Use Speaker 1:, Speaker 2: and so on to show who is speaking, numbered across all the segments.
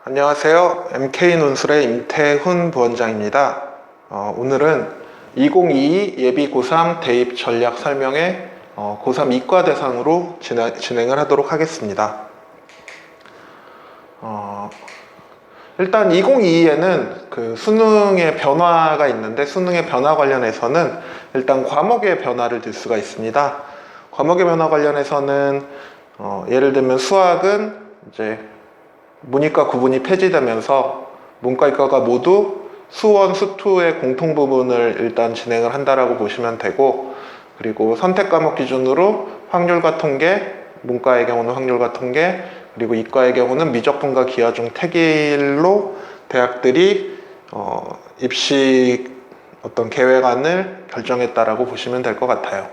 Speaker 1: 안녕하세요. MK논술의 임태훈 부원장입니다. 오늘은 2022 예비 고3 대입 전략 설명회 고3 이과 대상으로 진행을 하도록 하겠습니다. 일단 2022에는 그 수능의 변화가 있는데, 수능의 변화 관련해서는 일단 과목의 변화를 들 수가 있습니다. 과목의 변화 관련해서는 예를 들면 수학은 이제 문이과 구분이 폐지되면서 문과 이과가 모두 수1, 수2의 공통 부분을 일단 진행을 한다라고 보시면 되고, 그리고 선택 과목 기준으로 확률과 통계, 문과의 경우는 확률과 통계, 그리고 이과의 경우는 미적분과 기하중 택일로 대학들이 입시 어떤 계획안을 결정했다라고 보시면 될 것 같아요.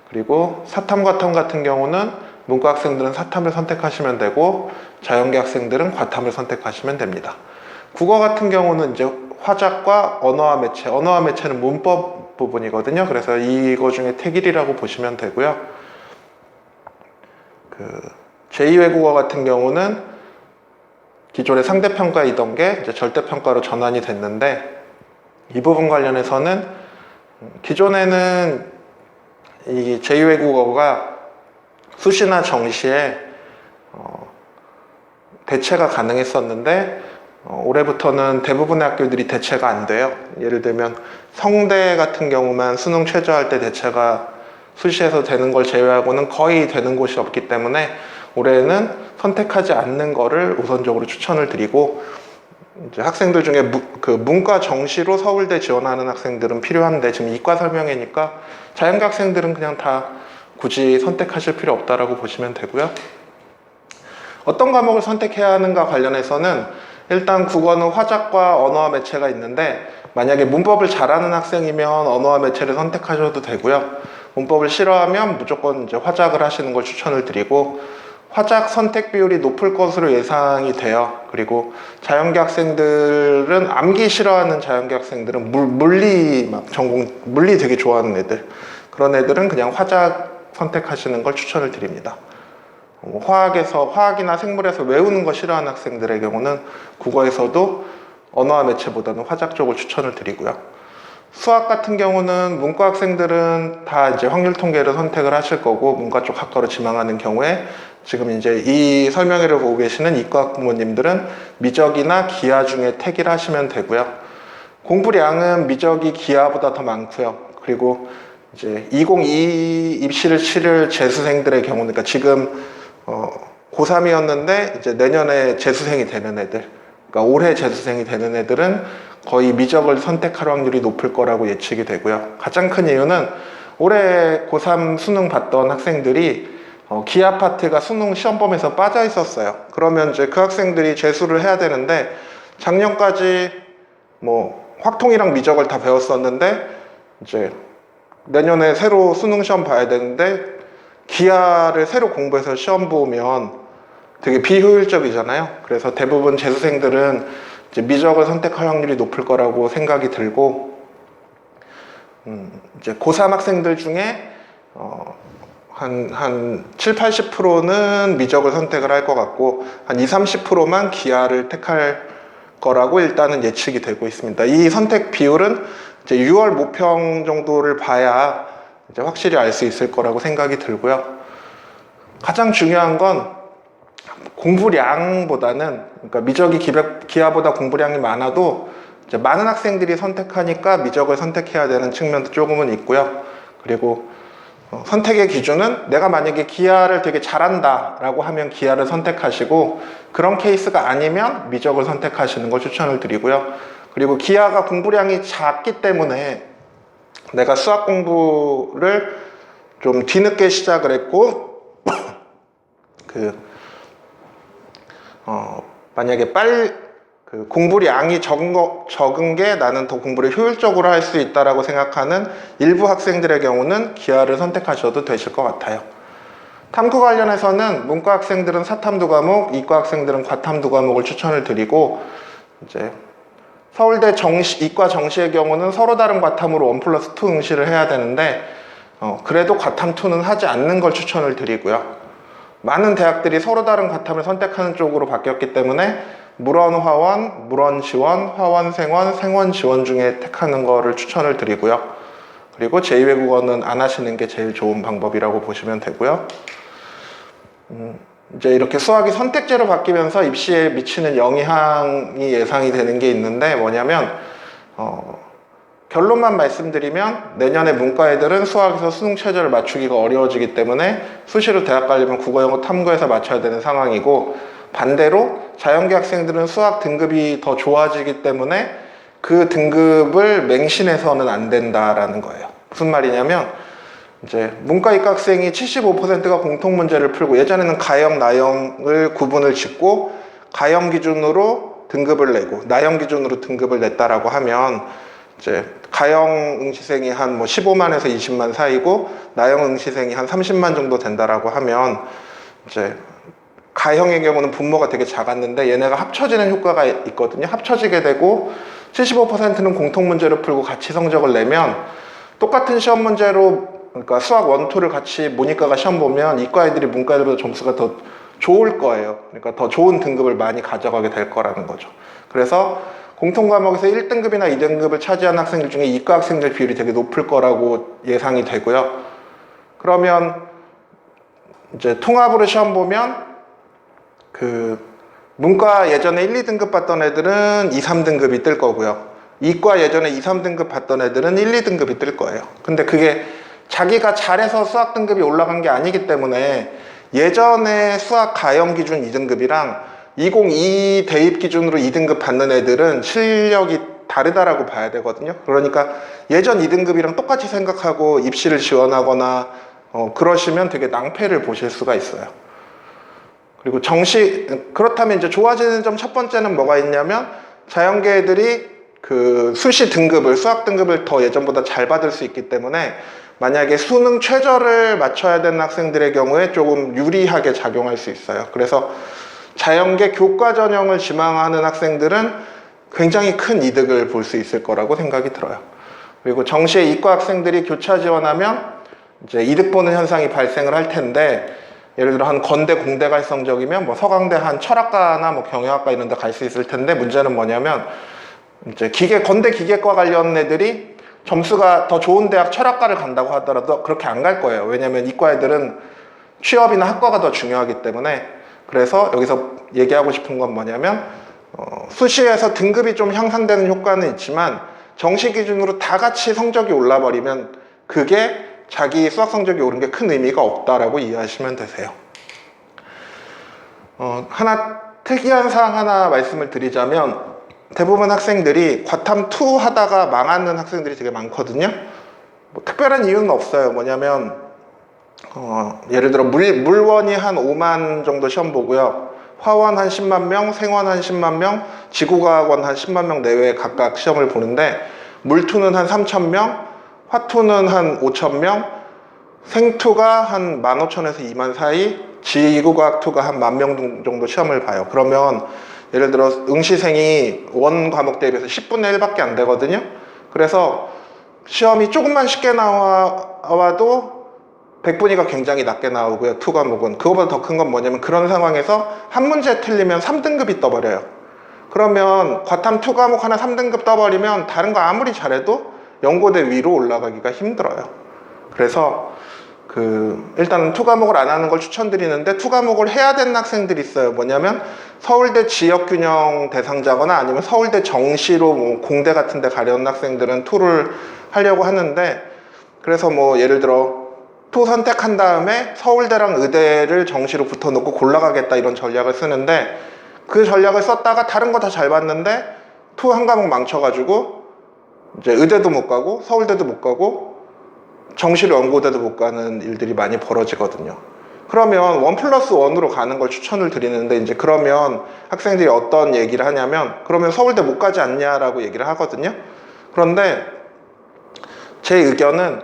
Speaker 1: 그리고 사탐, 과탐 같은 경우는 문과 학생들은 사탐을 선택하시면 되고, 자연계 학생들은 과탐을 선택하시면 됩니다. 국어 같은 경우는 이제 화작과 언어와 매체, 언어와 매체는 문법 부분이거든요. 그래서 이거 중에 택일이라고 보시면 되고요. 제2외국어 같은 경우는 기존의 상대평가이던 게 이제 절대평가로 전환이 됐는데, 이 부분 관련해서는 기존에는 이 제2외국어가 수시나 정시에 대체가 가능했었는데, 올해부터는 대부분의 학교들이 대체가 안 돼요. 예를 들면 성대 같은 경우만 수능 최저할 때 대체가 수시에서 되는 걸 제외하고는 거의 되는 곳이 없기 때문에 올해는 선택하지 않는 거를 우선적으로 추천을 드리고, 이제 학생들 중에 문과 정시로 서울대 지원하는 학생들은 필요한데, 지금 이과 설명회니까 자연계 학생들은 그냥 다 굳이 선택하실 필요 없다라고 보시면 되고요. 어떤 과목을 선택해야 하는가 관련해서는 일단 국어는 화작과 언어와 매체가 있는데, 만약에 문법을 잘하는 학생이면 언어와 매체를 선택하셔도 되고요. 문법을 싫어하면 무조건 이제 화작을 하시는 걸 추천을 드리고, 화작 선택 비율이 높을 것으로 예상이 돼요. 그리고 자연계 학생들은, 암기 싫어하는 자연계 학생들은 물리 물리 되게 좋아하는 애들, 그런 애들은 그냥 화작 선택하시는 걸 추천을 드립니다. 화학이나 생물에서 외우는 거 싫어하는 학생들의 경우는 국어에서도 언어와 매체보다는 화작 쪽을 추천을 드리고요. 수학 같은 경우는 문과 학생들은 다 이제 확률 통계를 선택을 하실 거고, 문과 쪽 학과로 지망하는 경우에 지금 이제 이 설명회를 보고 계시는 이과 학부모님들은 미적이나 기하 중에 택일 하시면 되고요. 공부량은 미적이 기하보다 더 많고요. 그리고 이제 2022 입시를 치를 재수생들의 경우, 그러니까 지금 고3이었는데 이제 내년에 재수생이 되는 애들, 그러니까 올해 재수생이 되는 애들은 거의 미적을 선택할 확률이 높을 거라고 예측이 되고요. 가장 큰 이유는 올해 고3 수능 봤던 학생들이 기하 파트가 수능 시험범에서 빠져 있었어요. 그러면 이제 그 학생들이 재수를 해야 되는데, 작년까지 뭐 확통이랑 미적을 다 배웠었는데 이제 내년에 새로 수능 시험 봐야 되는데 기하를 새로 공부해서 시험 보면 되게 비효율적이잖아요. 그래서 대부분 재수생들은 이제 미적을 선택할 확률이 높을 거라고 생각이 들고, 이제 고3 학생들 중에 한 7, 80%는 미적을 선택을 할 것 같고, 한 20, 30%만 기하를 택할 거라고 일단은 예측이 되고 있습니다. 이 선택 비율은 이제 6월 모평 정도를 봐야 이제 확실히 알 수 있을 거라고 생각이 들고요. 가장 중요한 건 공부량보다는, 그러니까 미적이 기하보다 공부량이 많아도 이제 많은 학생들이 선택하니까 미적을 선택해야 되는 측면도 조금은 있고요. 그리고 선택의 기준은 내가 만약에 기하를 되게 잘한다 라고 하면 기하를 선택하시고, 그런 케이스가 아니면 미적을 선택하시는 걸 추천을 드리고요. 그리고 기하가 공부량이 작기 때문에 내가 수학 공부를 좀 뒤늦게 시작을 했고 만약에 공부량이 적은 게 나는 더 공부를 효율적으로 할 수 있다라고 생각하는 일부 학생들의 경우는 기하를 선택하셔도 되실 것 같아요. 탐구 관련해서는 문과 학생들은 사탐 2과목, 이과 학생들은 과탐 2과목을 추천을 드리고, 이제 서울대 이과 정시의 경우는 서로 다른 과탐으로 1+2 응시를 해야 되는데, 그래도 과탐 2는 하지 않는 걸 추천을 드리고요. 많은 대학들이 서로 다른 과탐을 선택하는 쪽으로 바뀌었기 때문에 물원화원, 물원지원, 화원생원, 생원지원 중에 택하는 거를 추천을 드리고요. 그리고 제2외국어는 안 하시는 게 제일 좋은 방법이라고 보시면 되고요. 이제 이렇게 수학이 선택제로 바뀌면서 입시에 미치는 영향이 예상이 되는 게 있는데 뭐냐면 결론만 말씀드리면 내년에 문과 애들은 수학에서 수능 최저를 맞추기가 어려워지기 때문에 수시로 대학 가려면 국어, 영어, 탐구에서 맞춰야 되는 상황이고, 반대로 자연계 학생들은 수학 등급이 더 좋아지기 때문에 그 등급을 맹신해서는 안 된다라는 거예요. 무슨 말이냐면 이제 문과 이과 학생이 75%가 공통 문제를 풀고, 예전에는 가형, 나형을 구분을 짓고 가형 기준으로 등급을 내고 나형 기준으로 등급을 냈다라고 하면 이제 가형 응시생이 한 뭐 15만에서 20만 사이고 나형 응시생이 한 30만 정도 된다라고 하면 이제 가형의 경우는 분모가 되게 작았는데 얘네가 합쳐지는 효과가 있거든요. 합쳐지게 되고 75%는 공통 문제를 풀고 같이 성적을 내면 똑같은 시험 문제로, 그러니까 수학 1, 2를 같이 모니까가 시험 보면 이과 애들이 문과 애들보다 점수가 더 좋을 거예요. 그러니까 더 좋은 등급을 많이 가져가게 될 거라는 거죠. 그래서 공통 과목에서 1등급이나 2등급을 차지한 학생들 중에 이과 학생들 비율이 되게 높을 거라고 예상이 되고요. 그러면 이제 통합으로 시험 보면 문과 예전에 1, 2등급 받던 애들은 2, 3등급이 뜰 거고요. 이과 예전에 2, 3등급 받던 애들은 1, 2등급이 뜰 거예요. 근데 그게 자기가 잘해서 수학 등급이 올라간 게 아니기 때문에 예전에 수학 가형 기준 2등급이랑 2022 대입 기준으로 2등급 받는 애들은 실력이 다르다라고 봐야 되거든요. 그러니까 예전 2등급이랑 똑같이 생각하고 입시를 지원하거나 그러시면 되게 낭패를 보실 수가 있어요. 그리고 그렇다면 이제 좋아지는 점 첫 번째는 뭐가 있냐면 자연계 애들이 그 수시 등급을, 수학 등급을 더 예전보다 잘 받을 수 있기 때문에 만약에 수능 최저를 맞춰야 되는 학생들의 경우에 조금 유리하게 작용할 수 있어요. 그래서 자연계 교과 전형을 지망하는 학생들은 굉장히 큰 이득을 볼 수 있을 거라고 생각이 들어요. 그리고 정시에 이과 학생들이 교차 지원하면 이제 이득 보는 현상이 발생을 할 텐데, 예를 들어 한 건대 공대 갈 성적이면 뭐 서강대 한 철학과나 뭐 경영학과 이런 데 갈 수 있을 텐데, 문제는 뭐냐면 이제 건대 기계과 관련 애들이 점수가 더 좋은 대학 철학과를 간다고 하더라도 그렇게 안 갈 거예요. 왜냐면 이과 애들은 취업이나 학과가 더 중요하기 때문에. 그래서 여기서 얘기하고 싶은 건 뭐냐면 수시에서 등급이 좀 향상되는 효과는 있지만 정시 기준으로 다 같이 성적이 올라버리면 그게 자기 수학 성적이 오른 게 큰 의미가 없다라고 이해하시면 되세요. 하나 특이한 사항 하나 말씀을 드리자면, 대부분 학생들이 과탐2 하다가 망하는 학생들이 되게 많거든요. 뭐 특별한 이유는 없어요. 뭐냐면 예를 들어 물원이 한 5만 정도 시험 보고요. 화원 한 10만 명, 생원 한 10만 명, 지구과학원 한 10만 명 내외에 각각 시험을 보는데, 물투는 한 3천 명, 화투는 한 5천 명, 생투가 한 15,000에서 2만 사이, 지구과학투가 한 10,000명 정도 시험을 봐요. 그러면 예를 들어 응시생이 원 과목 대비해서 10분의 1밖에 안 되거든요. 그래서 시험이 조금만 쉽게 나와도 100분위가 굉장히 낮게 나오고요. 2 과목은. 그거보다 더 큰 건 뭐냐면 그런 상황에서 한 문제 틀리면 3등급이 떠버려요. 그러면 과탐 2 과목 하나 3등급 떠버리면 다른 거 아무리 잘해도 연고대 위로 올라가기가 힘들어요. 그래서 일단 2 과목을 안 하는 걸 추천드리는데, 2 과목을 해야 되는 학생들이 있어요. 뭐냐면 서울대 지역균형 대상자거나 아니면 서울대 정시로 뭐 공대 같은 데 가려는 학생들은 2를 하려고 하는데, 그래서 뭐 예를 들어 2 선택한 다음에 서울대랑 의대를 정시로 붙어놓고 골라가겠다 이런 전략을 쓰는데, 그 전략을 썼다가 다른 거 다 잘 봤는데 2 한 과목 망쳐가지고 이제 의대도 못 가고 서울대도 못 가고 정시로 연고대도 못 가는 일들이 많이 벌어지거든요. 그러면 1+1으로 가는 걸 추천을 드리는데, 이제 그러면 학생들이 어떤 얘기를 하냐면 그러면 서울대 못 가지 않냐라고 얘기를 하거든요. 그런데 제 의견은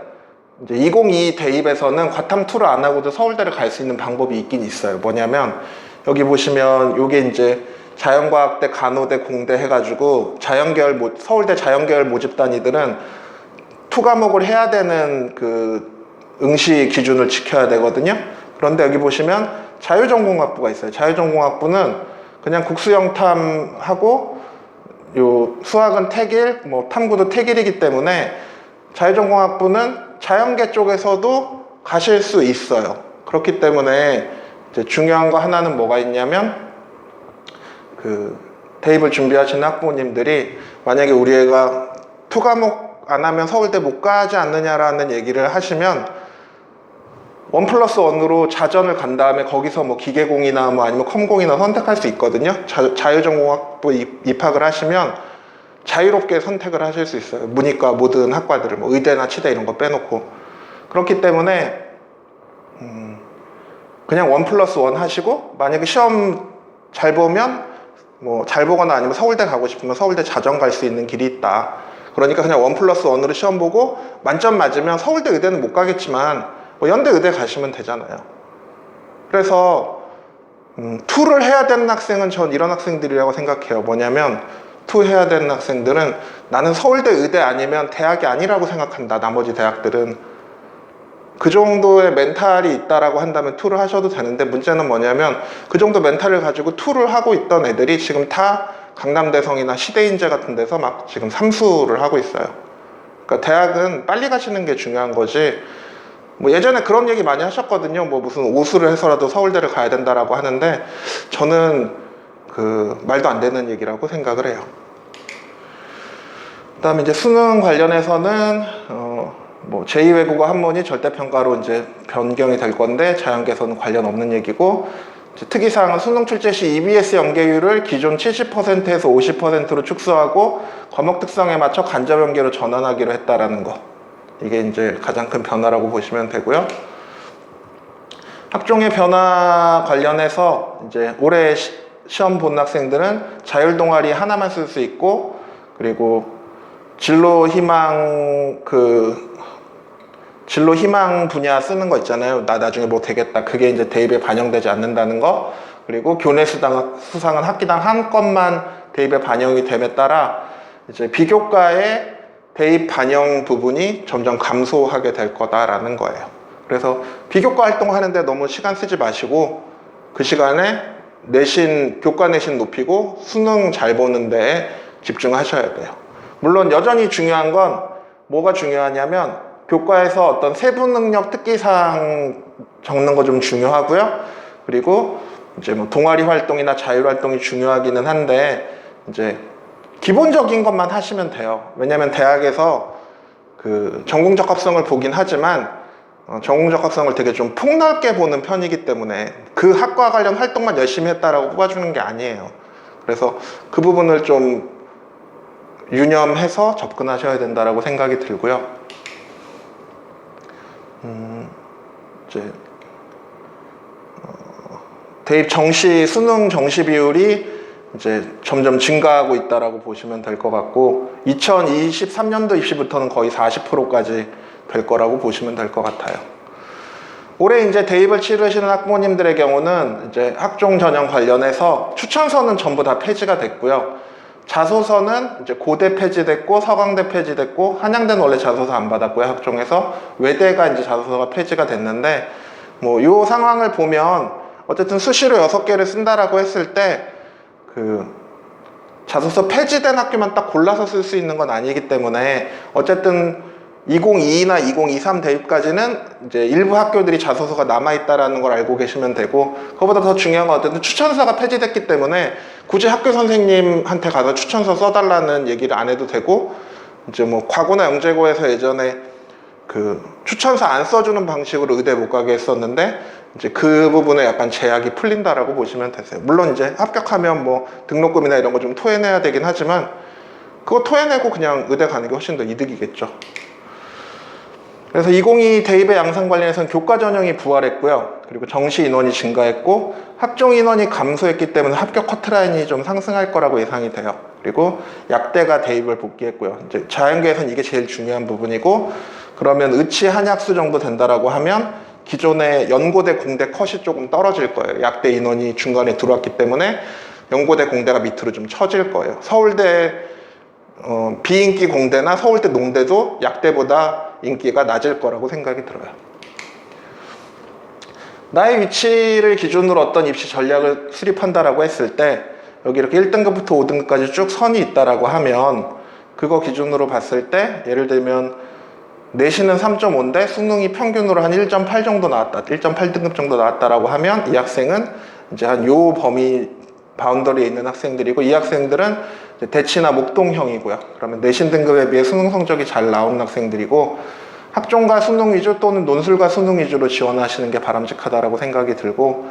Speaker 1: 이제 2022 대입에서는 과탐2를 안 하고도 서울대를 갈 수 있는 방법이 있긴 있어요. 뭐냐면 여기 보시면 요게 이제 자연과학대, 간호대, 공대 해가지고 서울대 자연계열 모집단위들은 2 과목을 해야 되는 응시 기준을 지켜야 되거든요. 그런데 여기 보시면 자유전공학부가 있어요. 자유전공학부는 그냥 국수영탐하고 요 수학은 택일, 뭐 탐구도 택일이기 때문에 자유전공학부는 자연계 쪽에서도 가실 수 있어요. 그렇기 때문에 이제 중요한 거 하나는 뭐가 있냐면 그 대입을 준비하시는 학부모님들이 만약에 우리 애가 투과목 안 하면 서울대 못 가지 않느냐라는 얘기를 하시면 1+1으로 자전을 간 다음에 거기서 뭐 기계공이나 뭐 아니면 컴공이나 선택할 수 있거든요. 자유전공학부 입학을 하시면 자유롭게 선택을 하실 수 있어요. 문이과 모든 학과들을 뭐 의대나 치대 이런 거 빼놓고. 그렇기 때문에 그냥 1+1 하시고 만약에 시험 잘 보면 뭐 잘 보거나 아니면 서울대 가고 싶으면 서울대 자전 갈 수 있는 길이 있다. 그러니까 그냥 1+1으로 시험 보고 만점 맞으면 서울대 의대는 못 가겠지만 뭐 연대 의대 가시면 되잖아요. 그래서 2를 해야 되는 학생은 전 이런 학생들이라고 생각해요. 뭐냐면 2 해야 되는 학생들은 나는 서울대 의대 아니면 대학이 아니라고 생각한다. 나머지 대학들은 그 정도의 멘탈이 있다라고 한다면 2를 하셔도 되는데 문제는 뭐냐면 그 정도 멘탈을 가지고 2를 하고 있던 애들이 지금 다 강남대성이나 시대인재 같은 데서 막 지금 3수를 하고 있어요. 그러니까 대학은 빨리 가시는 게 중요한 거지. 뭐 예전에 그런 얘기 많이 하셨거든요. 뭐 무슨 5수를 해서라도 서울대를 가야 된다라고 하는데 저는 그 말도 안 되는 얘기라고 생각을 해요. 그 다음에 이제 수능 관련해서는 뭐 제2외국어 한문이 절대평가로 이제 변경이 될 건데 자연계에서는 관련 없는 얘기고, 특이사항은 수능 출제 시 EBS 연계율을 기존 70%에서 50%로 축소하고 과목 특성에 맞춰 간접 연계로 전환하기로 했다라는 거. 이게 이제 가장 큰 변화라고 보시면 되고요. 학종의 변화 관련해서 이제 올해 시험 본 학생들은 자율 동아리 하나만 쓸 수 있고, 그리고 진로 희망 분야 쓰는 거 있잖아요. 나 나중에 뭐 되겠다. 그게 이제 대입에 반영되지 않는다는 거. 그리고 교내 수상은 학기당 한 건만 대입에 반영이 됨에 따라 이제 비교과의 대입 반영 부분이 점점 감소하게 될 거다라는 거예요. 그래서 비교과 활동하는데 너무 시간 쓰지 마시고 그 시간에 교과 내신 높이고 수능 잘 보는 데에 집중하셔야 돼요. 물론 여전히 중요한 건 뭐가 중요하냐면 교과에서 어떤 세부 능력 특기사항 적는 거 좀 중요하고요. 그리고 이제 뭐 동아리 활동이나 자율 활동이 중요하기는 한데 이제 기본적인 것만 하시면 돼요. 왜냐면 대학에서 그 전공 적합성을 보긴 하지만 전공 적합성을 되게 좀 폭넓게 보는 편이기 때문에 그 학과 관련 활동만 열심히 했다라고 뽑아주는 게 아니에요. 그래서 그 부분을 좀 유념해서 접근하셔야 된다라고 생각이 들고요. 이제 대입 수능 정시 비율이 이제 점점 증가하고 있다라고 보시면 될 것 같고 2023년도 입시부터는 거의 40%까지 될 거라고 보시면 될 것 같아요. 올해 이제 대입을 치르시는 학부모님들의 경우는 이제 학종 전형 관련해서 추천서는 전부 다 폐지가 됐고요. 자소서는 이제 고대 폐지됐고 서강대 폐지됐고 한양대는 원래 자소서 안 받았고요. 학종에서 외대가 이제 자소서가 폐지가 됐는데 뭐 요 상황을 보면 어쨌든 수시로 6개를 쓴다라고 했을 때 그 자소서 폐지된 학교만 딱 골라서 쓸 수 있는 건 아니기 때문에 어쨌든 2022나 2023 대입까지는 이제 일부 학교들이 자소서가 남아있다라는 걸 알고 계시면 되고, 그거보다 더 중요한 건 어쨌든 추천서가 폐지됐기 때문에 굳이 학교 선생님한테 가서 추천서 써달라는 얘기를 안 해도 되고, 이제 뭐 과거나 영재고에서 예전에 그 추천서 안 써주는 방식으로 의대 못 가게 했었는데 이제 그 부분에 약간 제약이 풀린다라고 보시면 되세요. 물론 이제 합격하면 뭐 등록금이나 이런 거 좀 토해내야 되긴 하지만 그거 토해내고 그냥 의대 가는 게 훨씬 더 이득이겠죠. 그래서 2022 대입의 양상 관련해서는 교과 전형이 부활했고요. 그리고 정시 인원이 증가했고 학종 인원이 감소했기 때문에 합격 커트라인이 좀 상승할 거라고 예상이 돼요. 그리고 약대가 대입을 복귀했고요. 이제 자연계에서는 이게 제일 중요한 부분이고, 그러면 의치 한약수 정도 된다라고 하면 기존의 연고대 공대 컷이 조금 떨어질 거예요. 약대 인원이 중간에 들어왔기 때문에 연고대 공대가 밑으로 좀 처질 거예요. 서울대 비인기 공대나 서울대 농대도 약대보다 인기가 낮을 거라고 생각이 들어요. 나의 위치를 기준으로 어떤 입시 전략을 수립한다라고 했을 때 여기 이렇게 1등급부터 5등급까지 쭉 선이 있다라고 하면 그거 기준으로 봤을 때 예를 들면 내신은 3.5인데 수능이 평균으로 한 1.8 정도 나왔다, 1.8등급 정도 나왔다라고 하면 이 학생은 이제 한 요 범위 바운더리에 있는 학생들이고, 이 학생들은 대치나 목동형이고요. 그러면 내신 등급에 비해 수능 성적이 잘 나오는 학생들이고, 학종과 수능 위주 또는 논술과 수능 위주로 지원하시는 게 바람직하다라고 생각이 들고,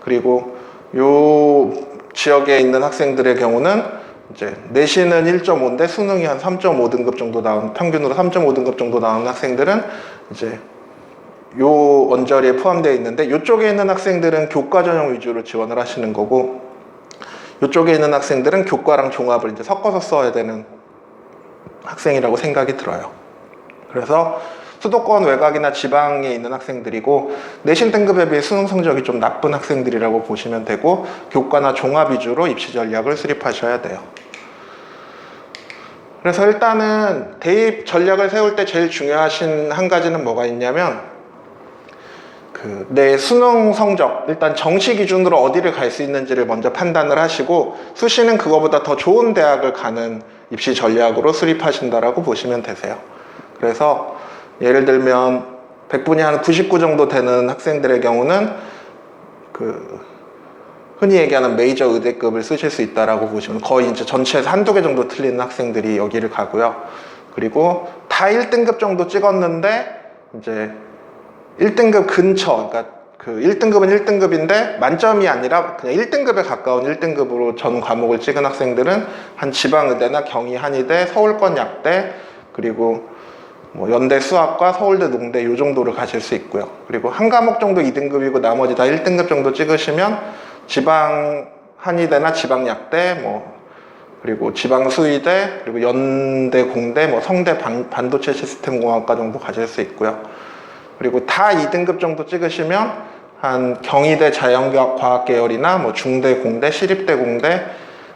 Speaker 1: 그리고 요 지역에 있는 학생들의 경우는 이제 내신은 1.5인데 수능이 한 3.5등급 정도 나온, 평균으로 3.5등급 정도 나오는 학생들은 이제 요 언저리에 포함되어 있는데, 이쪽에 있는 학생들은 교과 전형 위주로 지원을 하시는 거고, 이쪽에 있는 학생들은 교과랑 종합을 이제 섞어서 써야 되는 학생이라고 생각이 들어요. 그래서 수도권 외곽이나 지방에 있는 학생들이고, 내신 등급에 비해 수능 성적이 좀 나쁜 학생들이라고 보시면 되고, 교과나 종합 위주로 입시 전략을 수립하셔야 돼요. 그래서 일단은 대입 전략을 세울 때 제일 중요하신 한 가지는 뭐가 있냐면, 내 수능 성적, 일단 정시 기준으로 어디를 갈 수 있는지를 먼저 판단을 하시고, 수시는 그거보다 더 좋은 대학을 가는 입시 전략으로 수립하신다라고 보시면 되세요. 그래서 예를 들면 100분이 한 99 정도 되는 학생들의 경우는 흔히 얘기하는 메이저 의대급을 쓰실 수 있다라고 보시면, 거의 이제 전체에서 한두 개 정도 틀리는 학생들이 여기를 가고요. 그리고 다 1등급 정도 찍었는데 이제 1등급 근처, 그러니까 1등급은 1등급인데 만점이 아니라 그냥 1등급에 가까운 1등급으로 전 과목을 찍은 학생들은 한 지방의대나 경희 한의대, 서울권 약대, 그리고 뭐 연대 수학과 서울대 농대 요 정도를 가실 수 있고요. 그리고 한 과목 정도 2등급이고 나머지 다 1등급 정도 찍으시면 지방 한의대나 지방 약대, 그리고 지방 수의대, 그리고 연대 공대, 성대 반도체 시스템 공학과 정도 가실 수 있고요. 그리고 다 2등급 정도 찍으시면 한 경희대 자연과학 계열이나 중대 공대, 시립대 공대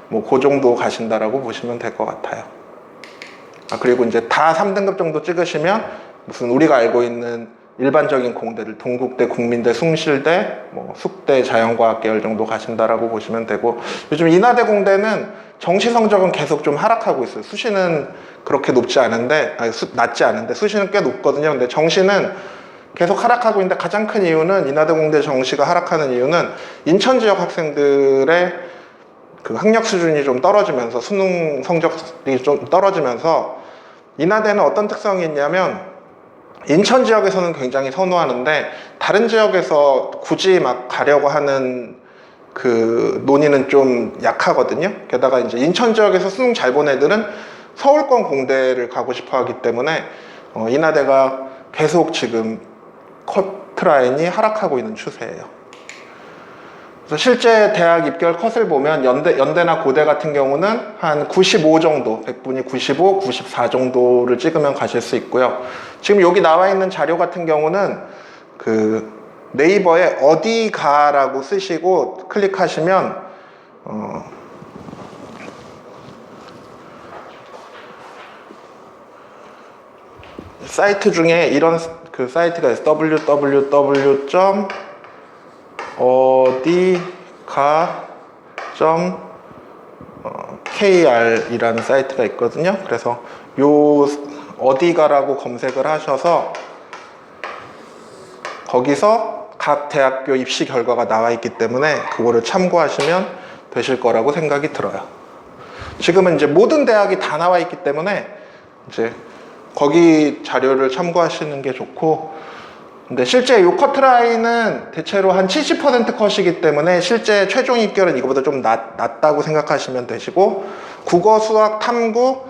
Speaker 1: 그 정도 가신다라고 보시면 될 것 같아요. 그리고 이제 다 3등급 정도 찍으시면 무슨 우리가 알고 있는 일반적인 공대들, 동국대, 국민대, 숭실대, 숙대, 자연과학 계열 정도 가신다라고 보시면 되고, 요즘 인하대 공대는 정시 성적은 계속 좀 하락하고 있어요. 수시는 그렇게 낮지 않은데 수시는 꽤 높거든요. 근데 정시는 계속 하락하고 있는데, 가장 큰 이유는 인하대 공대 정시가 하락하는 이유는 인천 지역 학생들의 학력 수준이 좀 떨어지면서, 수능 성적이 좀 떨어지면서, 인하대는 어떤 특성이 있냐면 인천 지역에서는 굉장히 선호하는데 다른 지역에서 굳이 막 가려고 하는 논의는 좀 약하거든요. 게다가 이제 인천 지역에서 수능 잘 본 애들은 서울권 공대를 가고 싶어 하기 때문에 인하대가 계속 지금 커트라인이 하락하고 있는 추세예요. 그래서 실제 대학 입결 컷을 보면 연대나 고대 같은 경우는 한 95 정도, 100분이 95, 94 정도를 찍으면 가실 수 있고요. 지금 여기 나와 있는 자료 같은 경우는 네이버에 어디 가라고 쓰시고 클릭하시면 사이트 중에 이런 사이트가 있어요. www.어디가.kr 이라는 사이트가 있거든요. 그래서 요 어디가라고 검색을 하셔서 거기서 각 대학교 입시 결과가 나와 있기 때문에 그거를 참고하시면 되실 거라고 생각이 들어요. 지금은 이제 모든 대학이 다 나와 있기 때문에 이제 거기 자료를 참고하시는 게 좋고, 근데 실제 이 커트라인은 대체로 한 70% 컷이기 때문에 실제 최종 입결은 이거보다 좀 낮다고 생각하시면 되시고, 국어, 수학, 탐구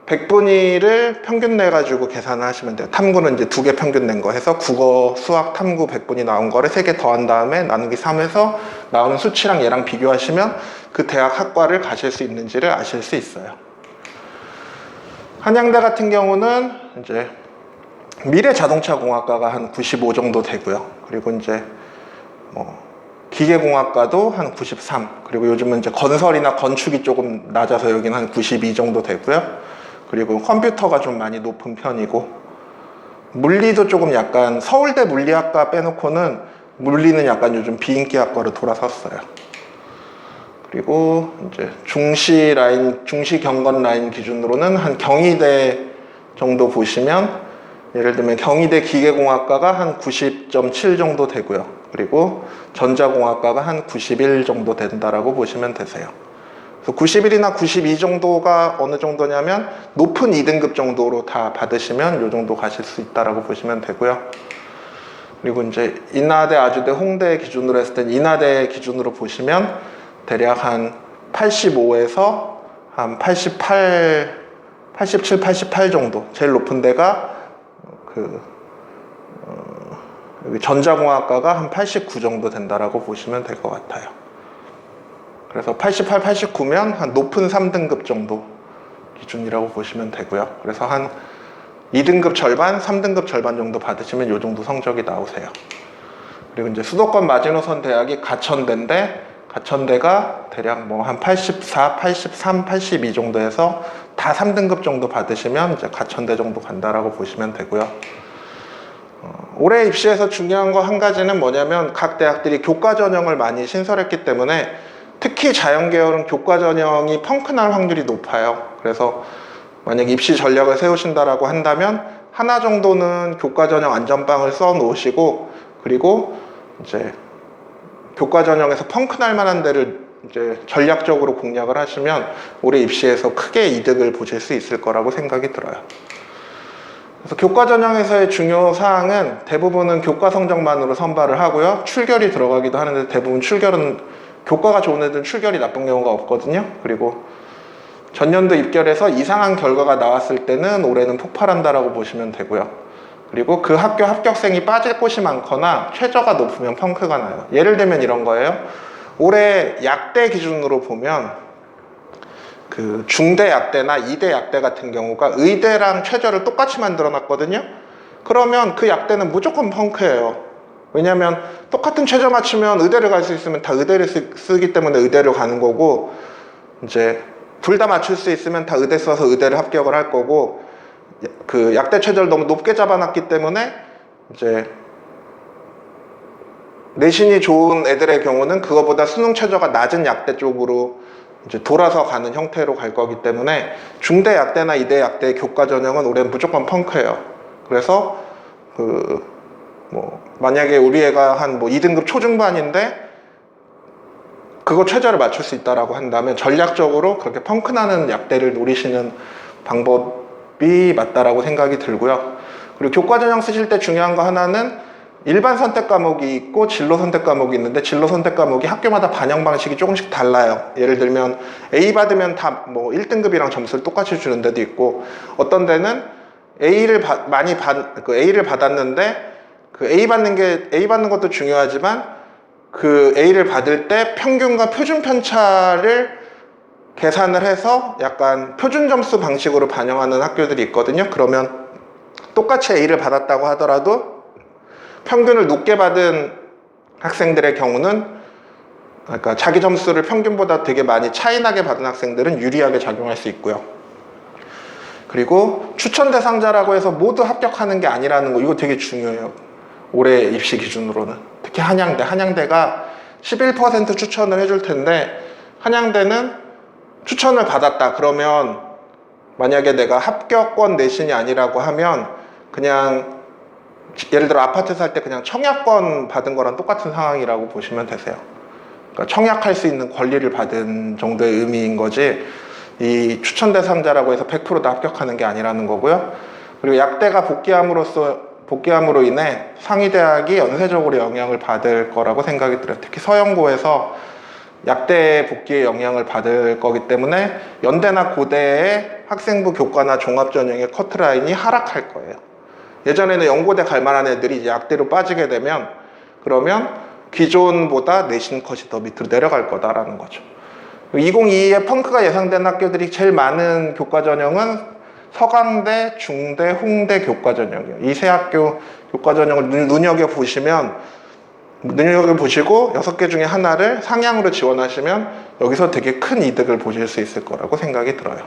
Speaker 1: 100분위를 평균 내가지고 계산을 하시면 돼요. 탐구는 이제 2개 평균 낸 거 해서 국어, 수학, 탐구 100분위 나온 거를 3개 더한 다음에 나누기 3해서 나오는 수치랑 얘랑 비교하시면 그 대학 학과를 가실 수 있는지를 아실 수 있어요. 한양대 같은 경우는 이제 미래자동차공학과가 한 95 정도 되고요. 그리고 이제 기계공학과도 한 93, 그리고 요즘은 이제 건설이나 건축이 조금 낮아서 여기는 한 92 정도 되고요. 그리고 컴퓨터가 좀 많이 높은 편이고, 물리도 조금 약간 서울대 물리학과 빼놓고는 물리는 약간 요즘 비인기 학과로 돌아섰어요. 그리고 이제 중시 경건 라인 기준으로는 한 경희대 정도 보시면, 예를 들면 경희대 기계공학과가 한 90.7 정도 되고요. 그리고 전자공학과가 한 91 정도 된다라고 보시면 되세요. 그래서 91이나 92 정도가 어느 정도냐면 높은 2등급 정도로 다 받으시면 이 정도 가실 수 있다라고 보시면 되고요. 그리고 이제 인하대, 아주대, 홍대 기준으로 했을 땐 인하대 기준으로 보시면 대략 한 85에서 한 88, 87, 88 정도. 제일 높은 데가 여기 전자공학과가 한 89 정도 된다라고 보시면 될 것 같아요. 그래서 88, 89면 한 높은 3등급 정도 기준이라고 보시면 되고요. 그래서 한 2등급 절반, 3등급 절반 정도 받으시면 이 정도 성적이 나오세요. 그리고 이제 수도권 마지노선 대학이 가천대인데, 가천대가 대략 뭐 한 84, 83, 82 정도에서 다 3등급 정도 받으시면 이제 가천대 정도 간다라고 보시면 되고요. 올해 입시에서 중요한 거 한 가지는 뭐냐면, 각 대학들이 교과 전형을 많이 신설했기 때문에 특히 자연계열은 교과 전형이 펑크날 확률이 높아요. 그래서 만약 입시 전략을 세우신다라고 한다면 하나 정도는 교과 전형 안전빵을 써 놓으시고, 그리고 이제 교과 전형에서 펑크날 만한 데를 이제 전략적으로 공략을 하시면 올해 입시에서 크게 이득을 보실 수 있을 거라고 생각이 들어요. 그래서 교과 전형에서의 중요 사항은 대부분은 교과 성적만으로 선발을 하고요. 출결이 들어가기도 하는데 대부분 출결은, 교과가 좋은 애들은 출결이 나쁜 경우가 없거든요. 그리고 전년도 입결에서 이상한 결과가 나왔을 때는 올해는 폭발한다라고 보시면 되고요. 그리고 그 학교 합격생이 빠질 곳이 많거나 최저가 높으면 펑크가 나요. 예를 들면 이런 거예요. 올해 약대 기준으로 보면 그 중대 약대나 이대 약대 같은 경우가 의대랑 최저를 똑같이 만들어 놨거든요. 그러면 그 약대는 무조건 펑크예요. 왜냐면 똑같은 최저 맞추면 의대를 갈 수 있으면 다 의대를 쓰기 때문에 의대를 가는 거고, 이제 둘 다 맞출 수 있으면 다 의대 써서 의대를 합격을 할 거고, 그 약대 최저를 너무 높게 잡아놨기 때문에 이제 내신이 좋은 애들의 경우는 그거보다 수능 최저가 낮은 약대 쪽으로 이제 돌아서 가는 형태로 갈 거기 때문에 중대 약대나 이대 약대의 교과 전형은 올해 무조건 펑크예요. 그래서 만약에 우리 애가 한 2등급 초중반인데 그거 최저를 맞출 수 있다라고 한다면 전략적으로 그렇게 펑크나는 약대를 노리시는 방법이 맞다라고 생각이 들고요. 그리고 교과 전형 쓰실 때 중요한 거 하나는 일반 선택 과목이 있고 진로 선택 과목이 있는데, 진로 선택 과목이 학교마다 반영 방식이 조금씩 달라요. 예를 들면 A 받으면 다 1등급이랑 점수를 똑같이 주는 데도 있고, 어떤 데는 A를 받았는데 그 A 받는 것도 중요하지만 그 A를 받을 때 평균과 표준 편차를 계산을 해서 약간 표준 점수 방식으로 반영하는 학교들이 있거든요. 그러면 똑같이 A를 받았다고 하더라도 평균을 높게 받은 학생들의 경우는, 그러니까 자기 점수를 평균보다 되게 많이 차이나게 받은 학생들은 유리하게 작용할 수 있고요. 그리고 추천 대상자라고 해서 모두 합격하는 게 아니라는 거, 이거 되게 중요해요. 올해 입시 기준으로는. 특히 한양대가 11% 추천을 해줄 텐데, 한양대는 추천을 받았다 그러면 만약에 내가 합격권 내신이 아니라고 하면 그냥 예를 들어 아파트 살 때 그냥 청약권 받은 거랑 똑같은 상황이라고 보시면 되세요. 그러니까 청약할 수 있는 권리를 받은 정도의 의미인 거지, 이 추천 대상자라고 해서 100% 다 합격하는 게 아니라는 거고요. 그리고 약대가 복귀함으로 인해 상위대학이 연쇄적으로 영향을 받을 거라고 생각이 들어요. 특히 서영고에서 약대 복귀의 영향을 받을 거기 때문에 연대나 고대의 학생부 교과나 종합전형의 커트라인이 하락할 거예요. 예전에는 연고대 갈 만한 애들이 이제 약대로 빠지게 되면, 그러면 기존보다 내신 컷이 더 밑으로 내려갈 거다라는 거죠. 2022에 펑크가 예상된 학교들이 제일 많은 교과 전형은 서강대, 중대, 홍대 교과 전형이에요. 이 세 학교 교과 전형을 눈여겨보시고 6개 중에 하나를 상향으로 지원하시면 여기서 되게 큰 이득을 보실 수 있을 거라고 생각이 들어요.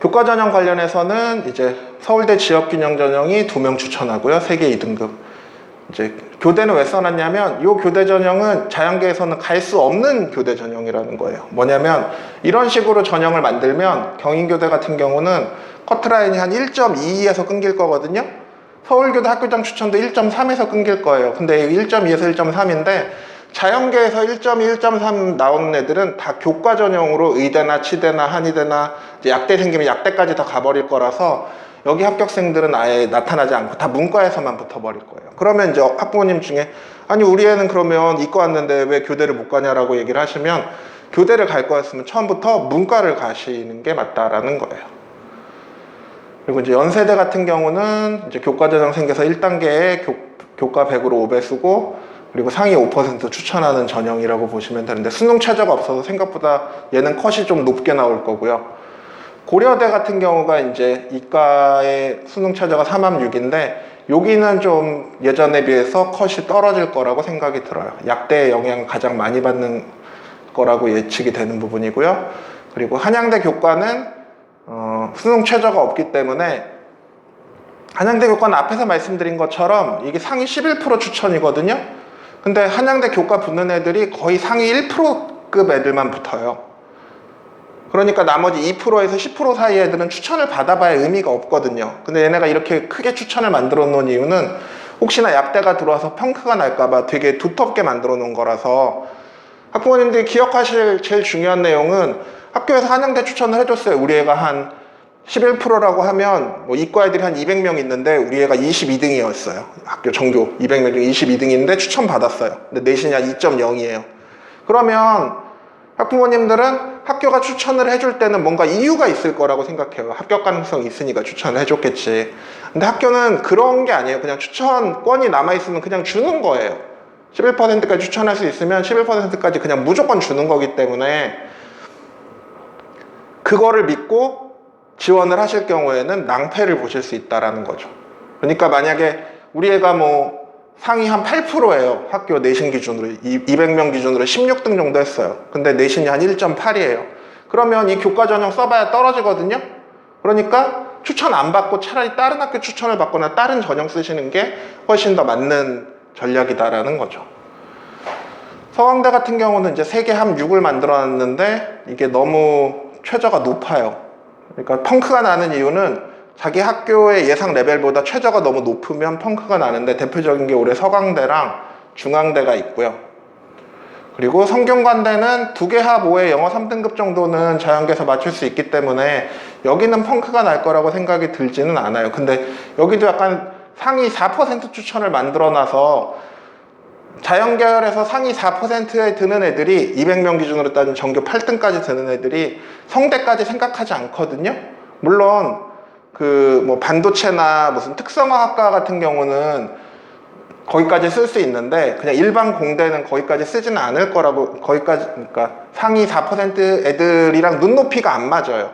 Speaker 1: 교과 전형 관련해서는 이제 서울대 지역균형 전형이 2명 추천하고요. 3개 2등급. 이제 교대는 왜 써놨냐면 이 교대 전형은 자연계에서는 갈 수 없는 교대 전형이라는 거예요. 뭐냐면 이런 식으로 전형을 만들면 경인교대 같은 경우는 커트라인이 한 1.22에서 끊길 거거든요. 서울교대 학교장 추천도 1.3에서 끊길 거예요. 근데 1.2에서 1.3인데 자연계에서 1.2, 1.3 나오는 애들은 다 교과 전형으로 의대나 치대나 한의대나 이제 약대 생기면 약대까지 다 가버릴 거라서 여기 합격생들은 아예 나타나지 않고 다 문과에서만 붙어버릴 거예요. 그러면 이제 학부모님 중에 아니 우리 애는 그러면 이과 왔는데 왜 교대를 못 가냐라고 얘기를 하시면 교대를 갈 거였으면 처음부터 문과를 가시는 게 맞다라는 거예요. 그리고 이제 연세대 같은 경우는 이제 교과 전형 생겨서 1단계에 교과 100으로 5배 쓰고 그리고 상위 5% 추천하는 전형이라고 보시면 되는데 수능 최저가 없어서 생각보다 얘는 컷이 좀 높게 나올 거고요. 고려대 같은 경우가 이제 이과의 수능 최저가 3합6인데 여기는 좀 예전에 비해서 컷이 떨어질 거라고 생각이 들어요. 약대의 영향 가장 많이 받는 거라고 예측이 되는 부분이고요. 그리고 한양대 교과는 수능 최저가 없기 때문에 한양대 교과는 앞에서 말씀드린 것처럼 이게 상위 11% 추천이거든요. 근데 한양대 교과 붙는 애들이 거의 상위 1%급 애들만 붙어요. 그러니까 나머지 2%에서 10% 사이 애들은 추천을 받아봐야 의미가 없거든요. 근데 얘네가 이렇게 크게 추천을 만들어 놓은 이유는 혹시나 약대가 들어와서 펑크가 날까봐 되게 두텁게 만들어 놓은 거라서 학부모님들이 기억하실 제일 중요한 내용은 학교에서 한양대 추천을 해줬어요. 우리 애가 한 11%라고 하면 뭐 이과 애들이 한 200명 있는데 우리 애가 22등이었어요. 학교 전교 200명 중에 22등인데 추천 받았어요. 근데 내신이 한 2.0이에요. 그러면 학부모님들은 학교가 추천을 해줄 때는 뭔가 이유가 있을 거라고 생각해요. 합격 가능성이 있으니까 추천을 해줬겠지. 근데 학교는 그런 게 아니에요. 그냥 추천권이 남아있으면 그냥 주는 거예요. 11%까지 추천할 수 있으면 11%까지 그냥 무조건 주는 거기 때문에 그거를 믿고 지원을 하실 경우에는 낭패를 보실 수 있다는 거죠. 그러니까 만약에 우리 애가 뭐 상위 한 8%예요. 학교 내신 기준으로 200명 기준으로 16등 정도 했어요. 근데 내신이 한 1.8이에요. 그러면 이 교과 전형 써봐야 떨어지거든요. 그러니까 추천 안 받고 차라리 다른 학교 추천을 받거나 다른 전형 쓰시는 게 훨씬 더 맞는 전략이다라는 거죠. 서강대 같은 경우는 이제 세계 합 6을 만들어 놨는데 이게 너무 최저가 높아요. 그러니까 펑크가 나는 이유는 자기 학교의 예상 레벨보다 최저가 너무 높으면 펑크가 나는데 대표적인 게 올해 서강대랑 중앙대가 있고요. 그리고 성균관대는 2개 합 5에 영어 3등급 정도는 자연계에서 맞출 수 있기 때문에 여기는 펑크가 날 거라고 생각이 들지는 않아요. 근데 여기도 약간 상위 4% 추천을 만들어놔서 자연계열에서 상위 4%에 드는 애들이 200명 기준으로 따진 전교 8등까지 드는 애들이 성대까지 생각하지 않거든요. 물론 그 뭐 반도체나 무슨 특성화학과 같은 경우는 거기까지 쓸 수 있는데 그냥 일반 공대는 거기까지 쓰지는 않을 거라고 거기까지 그러니까 상위 4% 애들이랑 눈높이가 안 맞아요.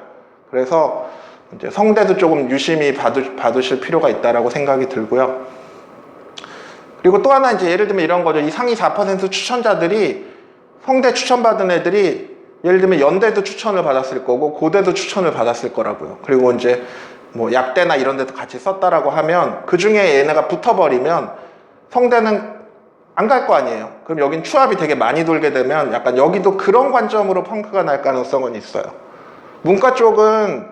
Speaker 1: 그래서 이제 성대도 조금 유심히 봐두실 필요가 있다라고 생각이 들고요. 그리고 또 하나 이제 예를 들면 이런 거죠. 이 상위 4% 추천자들이 성대 추천받은 애들이 예를 들면 연대도 추천을 받았을 거고 고대도 추천을 받았을 거라고요. 그리고 이제 뭐 약대나 이런 데도 같이 썼다라고 하면 그 중에 얘네가 붙어버리면 성대는 안 갈 거 아니에요. 그럼 여긴 추합이 되게 많이 돌게 되면 약간 여기도 그런 관점으로 펑크가 날 가능성은 있어요. 문과 쪽은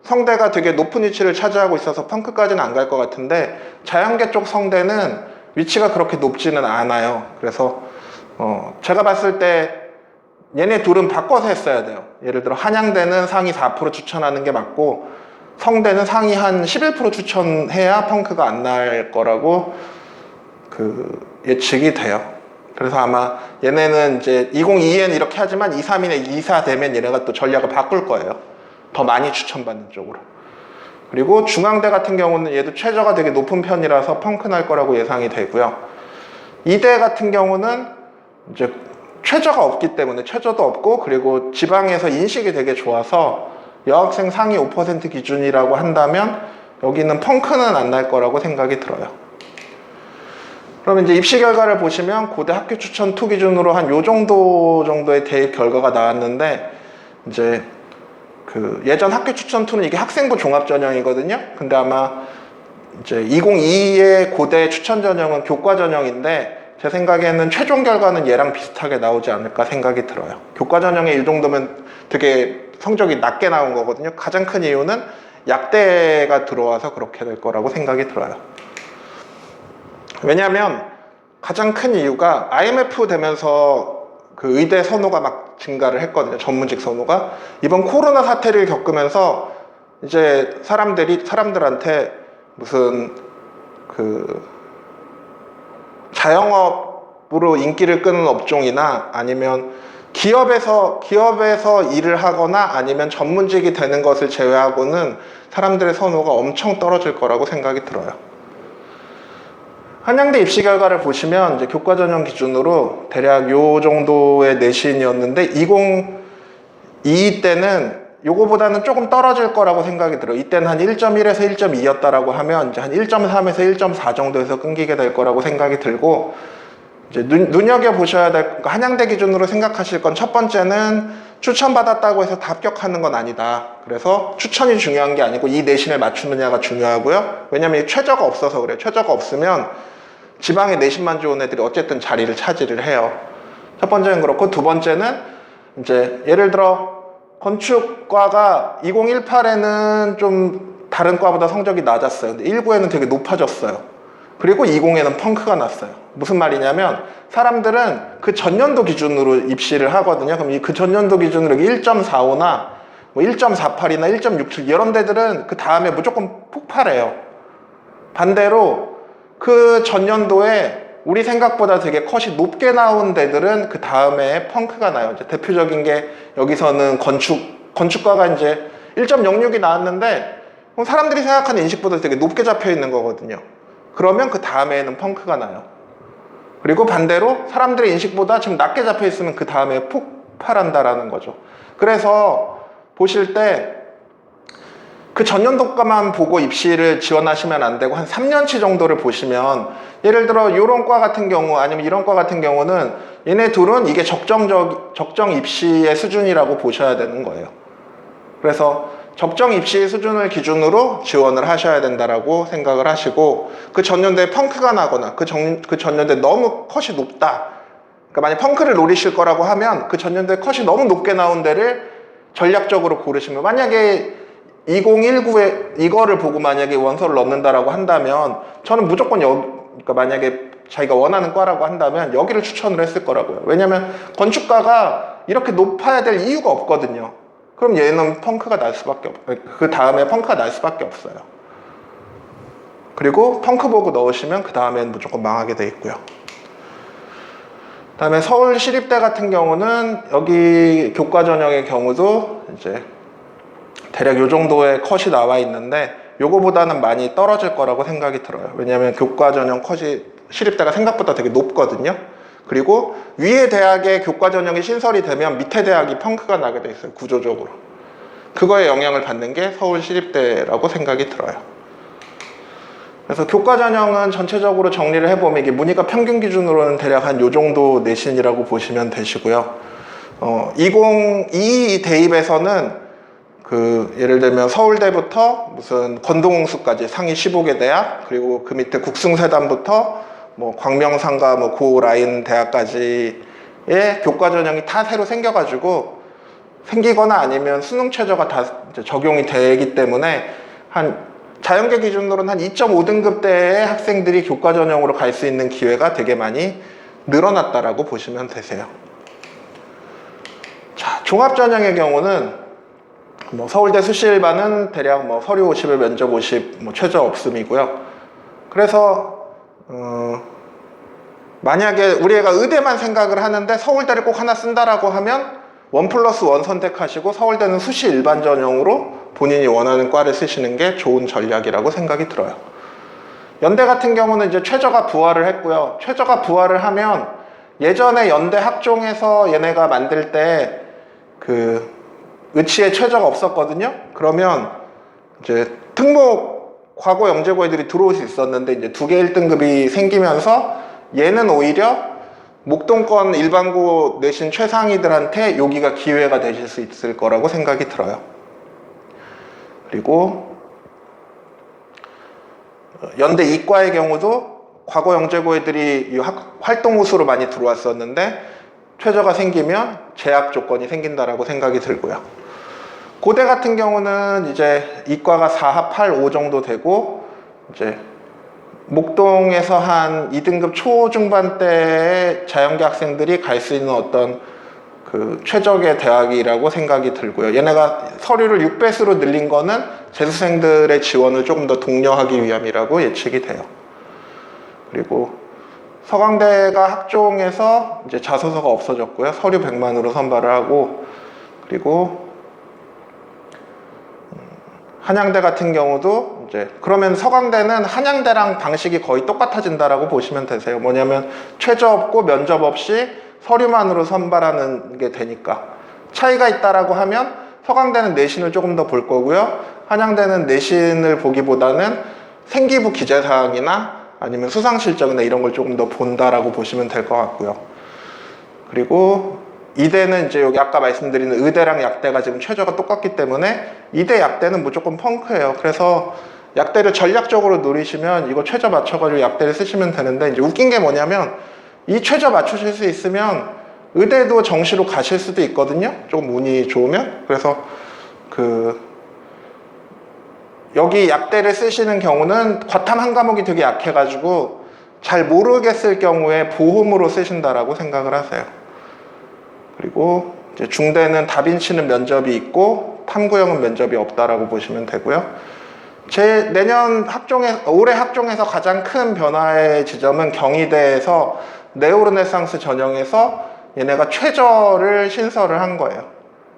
Speaker 1: 성대가 되게 높은 위치를 차지하고 있어서 펑크까지는 안 갈 것 같은데 자연계 쪽 성대는 위치가 그렇게 높지는 않아요. 그래서 제가 봤을 때 얘네 둘은 바꿔서 했어야 돼요. 예를 들어 한양대는 상위 4% 추천하는 게 맞고 성대는 상위 한 11% 추천해야 펑크가 안 날 거라고 예측이 돼요. 그래서 아마 얘네는 이제 2022엔 이렇게 하지만 23에 24 되면 얘네가 또 전략을 바꿀 거예요. 더 많이 추천받는 쪽으로. 그리고 중앙대 같은 경우는 얘도 최저가 되게 높은 편이라서 펑크 날 거라고 예상이 되고요. 이대 같은 경우는 이제 최저가 없기 때문에 최저도 없고 그리고 지방에서 인식이 되게 좋아서 여학생 상위 5% 기준이라고 한다면 여기는 펑크는 안 날 거라고 생각이 들어요. 그러면 이제 입시 결과를 보시면 고대 학교 추천 2 기준으로 한 요 정도의 대입 결과가 나왔는데 이제 예전 학교 추천 2는 이게 학생부 종합 전형이거든요. 근데 아마 이제 2022의 고대 추천 전형은 교과 전형인데 제 생각에는 최종 결과는 얘랑 비슷하게 나오지 않을까 생각이 들어요. 교과 전형에 이 정도면 되게 성적이 낮게 나온 거거든요. 가장 큰 이유는 약대가 들어와서 그렇게 될 거라고 생각이 들어요. 왜냐하면 가장 큰 이유가 IMF 되면서 그 의대 선호가 막 증가를 했거든요. 전문직 선호가. 이번 코로나 사태를 겪으면서 이제 사람들한테 무슨 그 자영업으로 인기를 끄는 업종이나 아니면 기업에서 일을 하거나 아니면 전문직이 되는 것을 제외하고는 사람들의 선호가 엄청 떨어질 거라고 생각이 들어요. 한양대 입시 결과를 보시면 이제 교과 전형 기준으로 대략 요 정도의 내신이었는데 2022 때는 요거보다는 조금 떨어질 거라고 생각이 들어요. 이때는 한 1.1에서 1.2였다라고 하면 이제 한 1.3에서 1.4 정도에서 끊기게 될 거라고 생각이 들고, 이제 눈여겨보셔야 될, 그러니까 한양대 기준으로 생각하실 건 첫 번째는 추천받았다고 해서 다 합격하는 건 아니다. 그래서 추천이 중요한 게 아니고 이 내신을 맞추느냐가 중요하고요. 왜냐면 최저가 없어서 그래요. 최저가 없으면 지방에 내신만 좋은 애들이 어쨌든 자리를 차지를 해요. 첫 번째는 그렇고, 두 번째는 이제 예를 들어 건축과가 2018에는 좀 다른 과보다 성적이 낮았어요. 근데 19에는 되게 높아졌어요. 그리고 20에는 펑크가 났어요. 무슨 말이냐면 사람들은 그 전년도 기준으로 입시를 하거든요. 그럼 그 전년도 기준으로 1.45나 뭐 1.48이나 1.67 이런 데들은 그 다음에 무조건 폭발해요. 반대로 그 전년도에 우리 생각보다 되게 컷이 높게 나온 데들은 그 다음에 펑크가 나요. 이제 대표적인 게 여기서는 건축과가 이제 1.06이 나왔는데 사람들이 생각하는 인식보다 되게 높게 잡혀 있는 거거든요. 그러면 그 다음에는 펑크가 나요. 그리고 반대로 사람들의 인식보다 지금 낮게 잡혀 있으면 그 다음에 폭발한다라는 거죠. 그래서 보실 때 그 전년도과만 보고 입시를 지원하시면 안 되고 한 3년치 정도를 보시면, 예를 들어 이런 과 같은 경우 아니면 이런 과 같은 경우는 얘네 둘은 이게 적정 입시의 수준이라고 보셔야 되는 거예요. 그래서 적정 입시 수준을 기준으로 지원을 하셔야 된다라고 생각을 하시고, 그 전년도에 펑크가 나거나 그 전년도에 너무 컷이 높다, 그러니까 만약 펑크를 노리실 거라고 하면 그 전년도에 컷이 너무 높게 나온 데를 전략적으로 고르시면, 만약에 2019에 이거를 보고 만약에 원서를 넣는다라고 한다면 저는 무조건 그러니까 만약에 자기가 원하는 과라고 한다면 여기를 추천을 했을 거라고요. 왜냐면 건축과가 이렇게 높아야 될 이유가 없거든요. 그럼 얘는 펑크가 날 수밖에 그 다음에 펑크가 날 수밖에 없어요. 그리고 펑크 보고 넣으시면 그 다음엔 무조건 망하게 돼 있고요. 그 다음에 서울시립대 같은 경우는 여기 교과 전형의 경우도 이제 대략 요 정도의 컷이 나와 있는데 요거보다는 많이 떨어질 거라고 생각이 들어요. 왜냐하면 교과 전형 컷이 시립대가 생각보다 되게 높거든요. 그리고 위에 대학의 교과 전형이 신설이 되면 밑에 대학이 펑크가 나게 돼 있어요. 구조적으로. 그거에 영향을 받는 게 서울시립대라고 생각이 들어요. 그래서 교과 전형은 전체적으로 정리를 해보면 이게 문이과 평균 기준으로는 대략 한 요 정도 내신이라고 보시면 되시고요. 2022 대입에서는 예를 들면 서울대부터 무슨 건동홍수까지 상위 15개 대학, 그리고 그 밑에 국승세단부터 뭐 광명상가 뭐 고 라인 대학까지의 교과 전형이 다 새로 생기거나 아니면 수능 최저가 다 적용이 되기 때문에 한 자연계 기준으로는 한 2.5등급대의 학생들이 교과 전형으로 갈 수 있는 기회가 되게 많이 늘어났다라고 보시면 되세요. 자, 종합 전형의 경우는 뭐 서울대 수시일반은 대략 뭐 서류 50에 면접 50, 뭐 최저 없음이고요. 그래서 만약에 우리 애가 의대만 생각을 하는데 서울대를 꼭 하나 쓴다라고 하면 1+1 선택하시고 서울대는 수시 일반 전형으로 본인이 원하는 과를 쓰시는 게 좋은 전략이라고 생각이 들어요. 연대 같은 경우는 이제 최저가 부활을 했고요. 최저가 부활을 하면 예전에 연대 학종에서 얘네가 만들 때 의치에 최저가 없었거든요. 그러면 이제 특목 과거 영재고 애들이 들어올 수 있었는데 이제 2개 1등급이 생기면서 얘는 오히려 목동권 일반고 내신 최상위들한테 여기가 기회가 되실 수 있을 거라고 생각이 들어요. 그리고 연대 이과의 경우도 과거 영재고 애들이 이 활동 우수로 많이 들어왔었는데 최저가 생기면 재학 조건이 생긴다라고 생각이 들고요. 고대 같은 경우는 이제 이과가 4합 8, 5 정도 되고 이제 목동에서 한 2등급 초중반대의 자연계 학생들이 갈 수 있는 어떤 그 최적의 대학이라고 생각이 들고요. 얘네가 서류를 6배수로 늘린 거는 재수생들의 지원을 조금 더 독려하기 위함이라고 예측이 돼요. 그리고 서강대가 학종에서 이제 자소서가 없어졌고요. 서류 100만으로 선발을 하고, 그리고 한양대 같은 경우도 이제 그러면 서강대는 한양대랑 방식이 거의 똑같아진다라고 보시면 되세요. 뭐냐면 최저 없고 면접 없이 서류만으로 선발하는 게 되니까. 차이가 있다라고 하면 서강대는 내신을 조금 더 볼 거고요. 한양대는 내신을 보기보다는 생기부 기재사항이나 아니면 수상 실적이나 이런 걸 조금 더 본다라고 보시면 될 것 같고요. 그리고 이대는 이제 여기 아까 말씀드린 의대랑 약대가 지금 최저가 똑같기 때문에 이대 약대는 무조건 펑크예요. 그래서 약대를 전략적으로 노리시면 이거 최저 맞춰가지고 약대를 쓰시면 되는데, 이제 웃긴 게 뭐냐면 이 최저 맞추실 수 있으면 의대도 정시로 가실 수도 있거든요. 조금 운이 좋으면. 그래서 여기 약대를 쓰시는 경우는 과탐 한 과목이 되게 약해가지고 잘 모르겠을 경우에 보험으로 쓰신다라고 생각을 하세요. 그리고 이제 중대는 다빈치는 면접이 있고 탐구형은 면접이 없다라고 보시면 되고요. 제 내년 올해 학종에서 가장 큰 변화의 지점은 경희대에서 네오르네상스 전형에서 얘네가 최저를 신설을 한 거예요.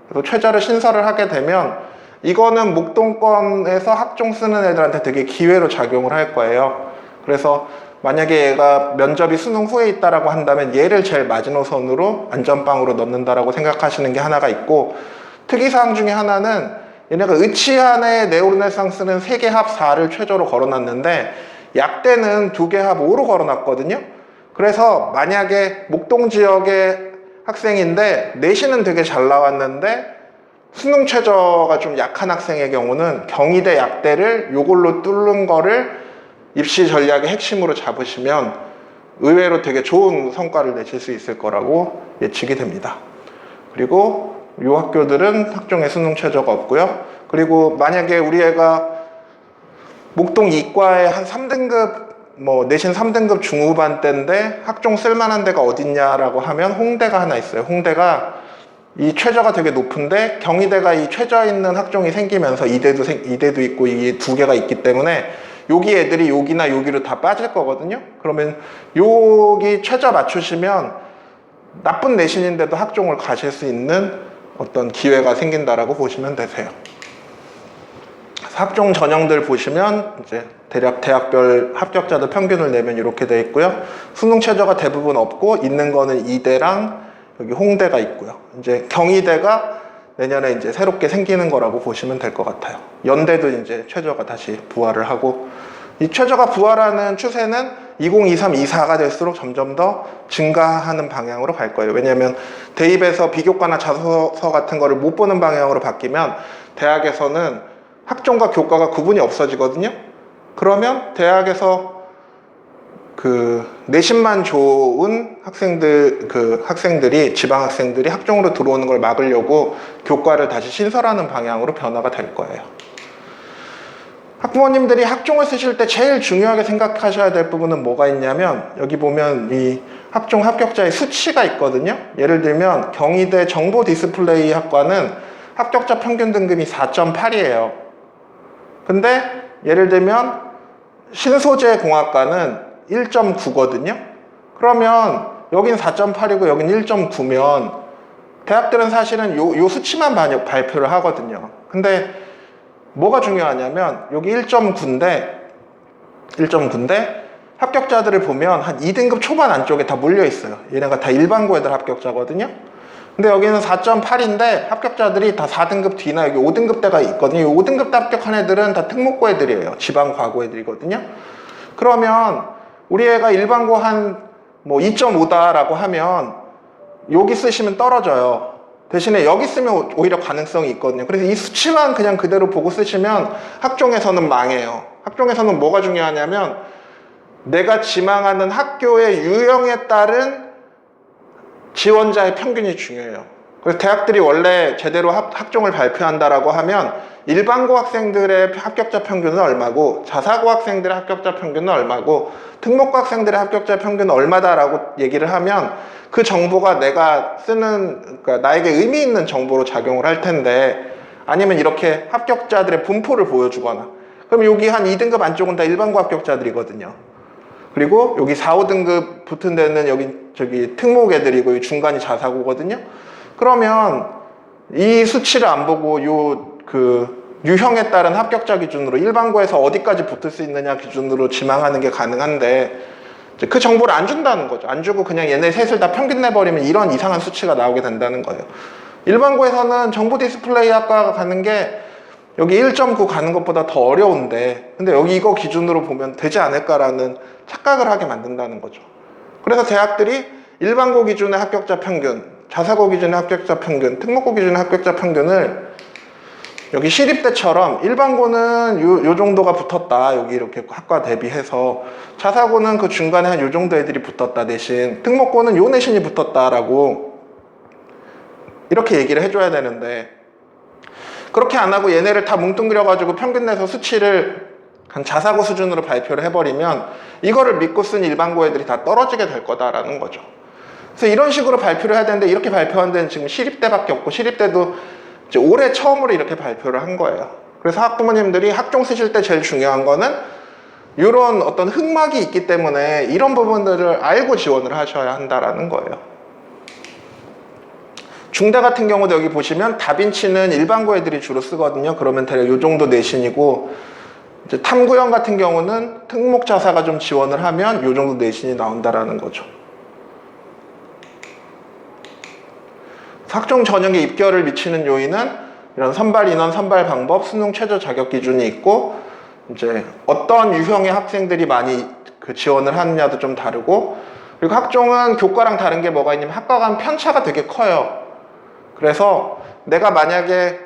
Speaker 1: 그래서 최저를 신설을 하게 되면 이거는 목동권에서 학종 쓰는 애들한테 되게 기회로 작용을 할 거예요. 그래서 만약에 얘가 면접이 수능 후에 있다라고 한다면 얘를 제일 마지노선으로 안전빵으로 넣는다라고 생각하시는 게 하나가 있고, 특이사항 중에 하나는 얘네가 의치한의 네오르네상스는 3개 합 4를 최저로 걸어놨는데 약대는 2개 합 5로 걸어놨거든요. 그래서 만약에 목동 지역의 학생인데 내신은 되게 잘 나왔는데 수능 최저가 좀 약한 학생의 경우는 경희대 약대를 요걸로 뚫는 거를 입시 전략의 핵심으로 잡으시면 의외로 되게 좋은 성과를 내실 수 있을 거라고 예측이 됩니다. 그리고 이 학교들은 학종에 수능 최저가 없고요. 그리고 만약에 우리 애가 목동 이과에 한 3등급 내신 3등급 중후반 때인데 학종 쓸만한 데가 어딨냐라고 하면 홍대가 하나 있어요. 홍대가 이 최저가 되게 높은데 경희대가 이 최저 있는 학종이 생기면서 이대도 있고 이게 2개가 있기 때문에 여기 애들이 여기나 여기로 다 빠질 거거든요. 그러면 여기 최저 맞추시면 나쁜 내신인데도 학종을 가실 수 있는 어떤 기회가 생긴다라고 보시면 되세요. 학종 전형들 보시면 이제 대략 대학별 합격자들 평균을 내면 이렇게 되어 있고요. 수능 최저가 대부분 없고 있는 거는 이대랑 여기 홍대가 있고요. 이제 경희대가 내년에 이제 새롭게 생기는 거라고 보시면 될 것 같아요. 연대도 이제 최저가 다시 부활을 하고, 이 최저가 부활하는 추세는 2023, 24가 될수록 점점 더 증가하는 방향으로 갈 거예요. 왜냐하면 대입에서 비교과나 자소서 같은 거를 못 보는 방향으로 바뀌면 대학에서는 학종과 교과가 구분이 없어지거든요. 그러면 대학에서 내신만 좋은 학생들이 지방 학생들이 학종으로 들어오는 걸 막으려고 교과를 다시 신설하는 방향으로 변화가 될 거예요. 학부모님들이 학종을 쓰실 때 제일 중요하게 생각하셔야 될 부분은 뭐가 있냐면, 여기 보면 이 학종 합격자의 수치가 있거든요. 예를 들면 경희대 정보 디스플레이 학과는 합격자 평균 등급이 4.8이에요. 근데 예를 들면 신소재 공학과는 1.9거든요. 그러면 여긴 4.8이고 여긴 1.9면 대학들은 사실은 요 수치만 발표를 하거든요. 근데 뭐가 중요하냐면 여기 1.9인데 합격자들을 보면 한 2등급 초반 안쪽에 다 몰려 있어요. 얘네가 다 일반고 애들 합격자거든요. 근데 여기는 4.8인데 합격자들이 다 4등급 뒤나 여기 5등급 대가 있거든요. 5등급 대 합격한 애들은 다 특목고 애들이에요. 지방 과고 애들이거든요. 그러면 우리 애가 일반고 한 2.5다라고 하면 여기 쓰시면 떨어져요. 대신에 여기 쓰면 오히려 가능성이 있거든요. 그래서 이 수치만 그냥 그대로 보고 쓰시면 학종에서는 망해요. 학종에서는 뭐가 중요하냐면 내가 지망하는 학교의 유형에 따른 지원자의 평균이 중요해요. 그래서 대학들이 원래 제대로 학종을 발표한다라고 하면 일반고 학생들의 합격자 평균은 얼마고 자사고 학생들의 합격자 평균은 얼마고 특목고 학생들의 합격자 평균은 얼마다라고 얘기를 하면 그 정보가 내가 쓰는, 그러니까 나에게 의미 있는 정보로 작용을 할 텐데, 아니면 이렇게 합격자들의 분포를 보여주거나, 그럼 여기 한 2등급 안쪽은 다 일반고 합격자들이거든요. 그리고 여기 4, 5등급 붙은 데는 저기 특목 애들이고 중간이 자사고거든요. 그러면 이 수치를 안 보고 유형에 따른 합격자 기준으로 일반고에서 어디까지 붙을 수 있느냐 기준으로 지망하는 게 가능한데, 그 정보를 안 준다는 거죠. 안 주고 그냥 얘네 셋을 다 평균 내버리면 이런 이상한 수치가 나오게 된다는 거예요. 일반고에서는 정보 디스플레이 학과가 가는 게 여기 1.9 가는 것보다 더 어려운데, 근데 여기 이거 기준으로 보면 되지 않을까라는 착각을 하게 만든다는 거죠. 그래서 대학들이 일반고 기준의 합격자 평균, 자사고 기준의 합격자 평균, 특목고 기준의 합격자 평균을 여기 시립대처럼 일반고는 요 정도가 붙었다, 여기 이렇게 학과 대비해서, 자사고는 그 중간에 한 요 정도 애들이 붙었다 대신 특목고는 요 내신이 붙었다라고 이렇게 얘기를 해줘야 되는데, 그렇게 안 하고 얘네를 다 뭉뚱그려 가지고 평균 내서 수치를 한 자사고 수준으로 발표를 해버리면 이거를 믿고 쓴 일반고 애들이 다 떨어지게 될 거다라는 거죠. 그래서 이런 식으로 발표를 해야 되는데, 이렇게 발표한 데는 지금 시립대밖에 없고, 시립대도 이제 올해 처음으로 이렇게 발표를 한 거예요. 그래서 학부모님들이 학종 쓰실 때 제일 중요한 거는 이런 어떤 흑막이 있기 때문에 이런 부분들을 알고 지원을 하셔야 한다라는 거예요. 중대 같은 경우도 여기 보시면 다빈치는 일반고 애들이 주로 쓰거든요. 그러면 대략 요 정도 내신이고, 이제 탐구형 같은 경우는 특목자사가 좀 지원을 하면 요 정도 내신이 나온다라는 거죠. 학종 전형에 입결을 미치는 요인은 이런 선발 인원, 선발 방법, 수능 최저 자격 기준이 있고, 이제 어떤 유형의 학생들이 많이 지원을 하느냐도 좀 다르고, 그리고 학종은 교과랑 다른 게 뭐가 있냐면 학과 간 편차가 되게 커요. 그래서 내가 만약에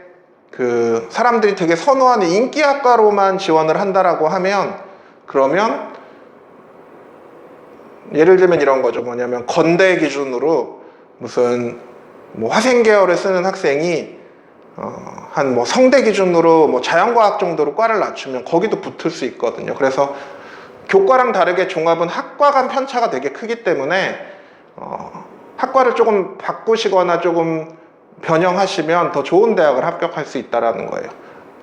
Speaker 1: 사람들이 되게 선호하는 인기 학과로만 지원을 한다라고 하면, 그러면 예를 들면 이런 거죠. 뭐냐면 건대 기준으로 무슨 화생 계열을 쓰는 학생이 한 성대 기준으로 자연과학 정도로 과를 낮추면 거기도 붙을 수 있거든요. 그래서 교과랑 다르게 종합은 학과 간 편차가 되게 크기 때문에 학과를 조금 바꾸시거나 조금 변형하시면 더 좋은 대학을 합격할 수 있다라는 거예요.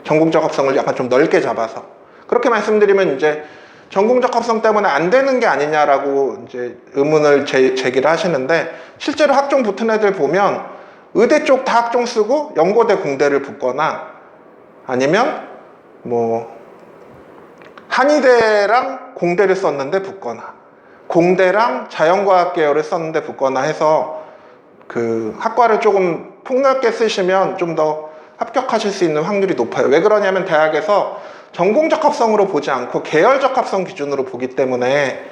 Speaker 1: 전공적 합성을 약간 좀 넓게 잡아서. 그렇게 말씀드리면 이제 전공적 합성 때문에 안 되는 게 아니냐라고 이제 의문을 제기를 하시는데, 실제로 학종 붙은 애들 보면 의대 쪽 다 학종 쓰고 연고대 공대를 붙거나, 아니면 한의대랑 공대를 썼는데 붙거나, 공대랑 자연과학 계열을 썼는데 붙거나 해서 학과를 조금 폭넓게 쓰시면 좀 더 합격하실 수 있는 확률이 높아요. 왜 그러냐면 대학에서 전공적 합성으로 보지 않고 계열적 합성 기준으로 보기 때문에,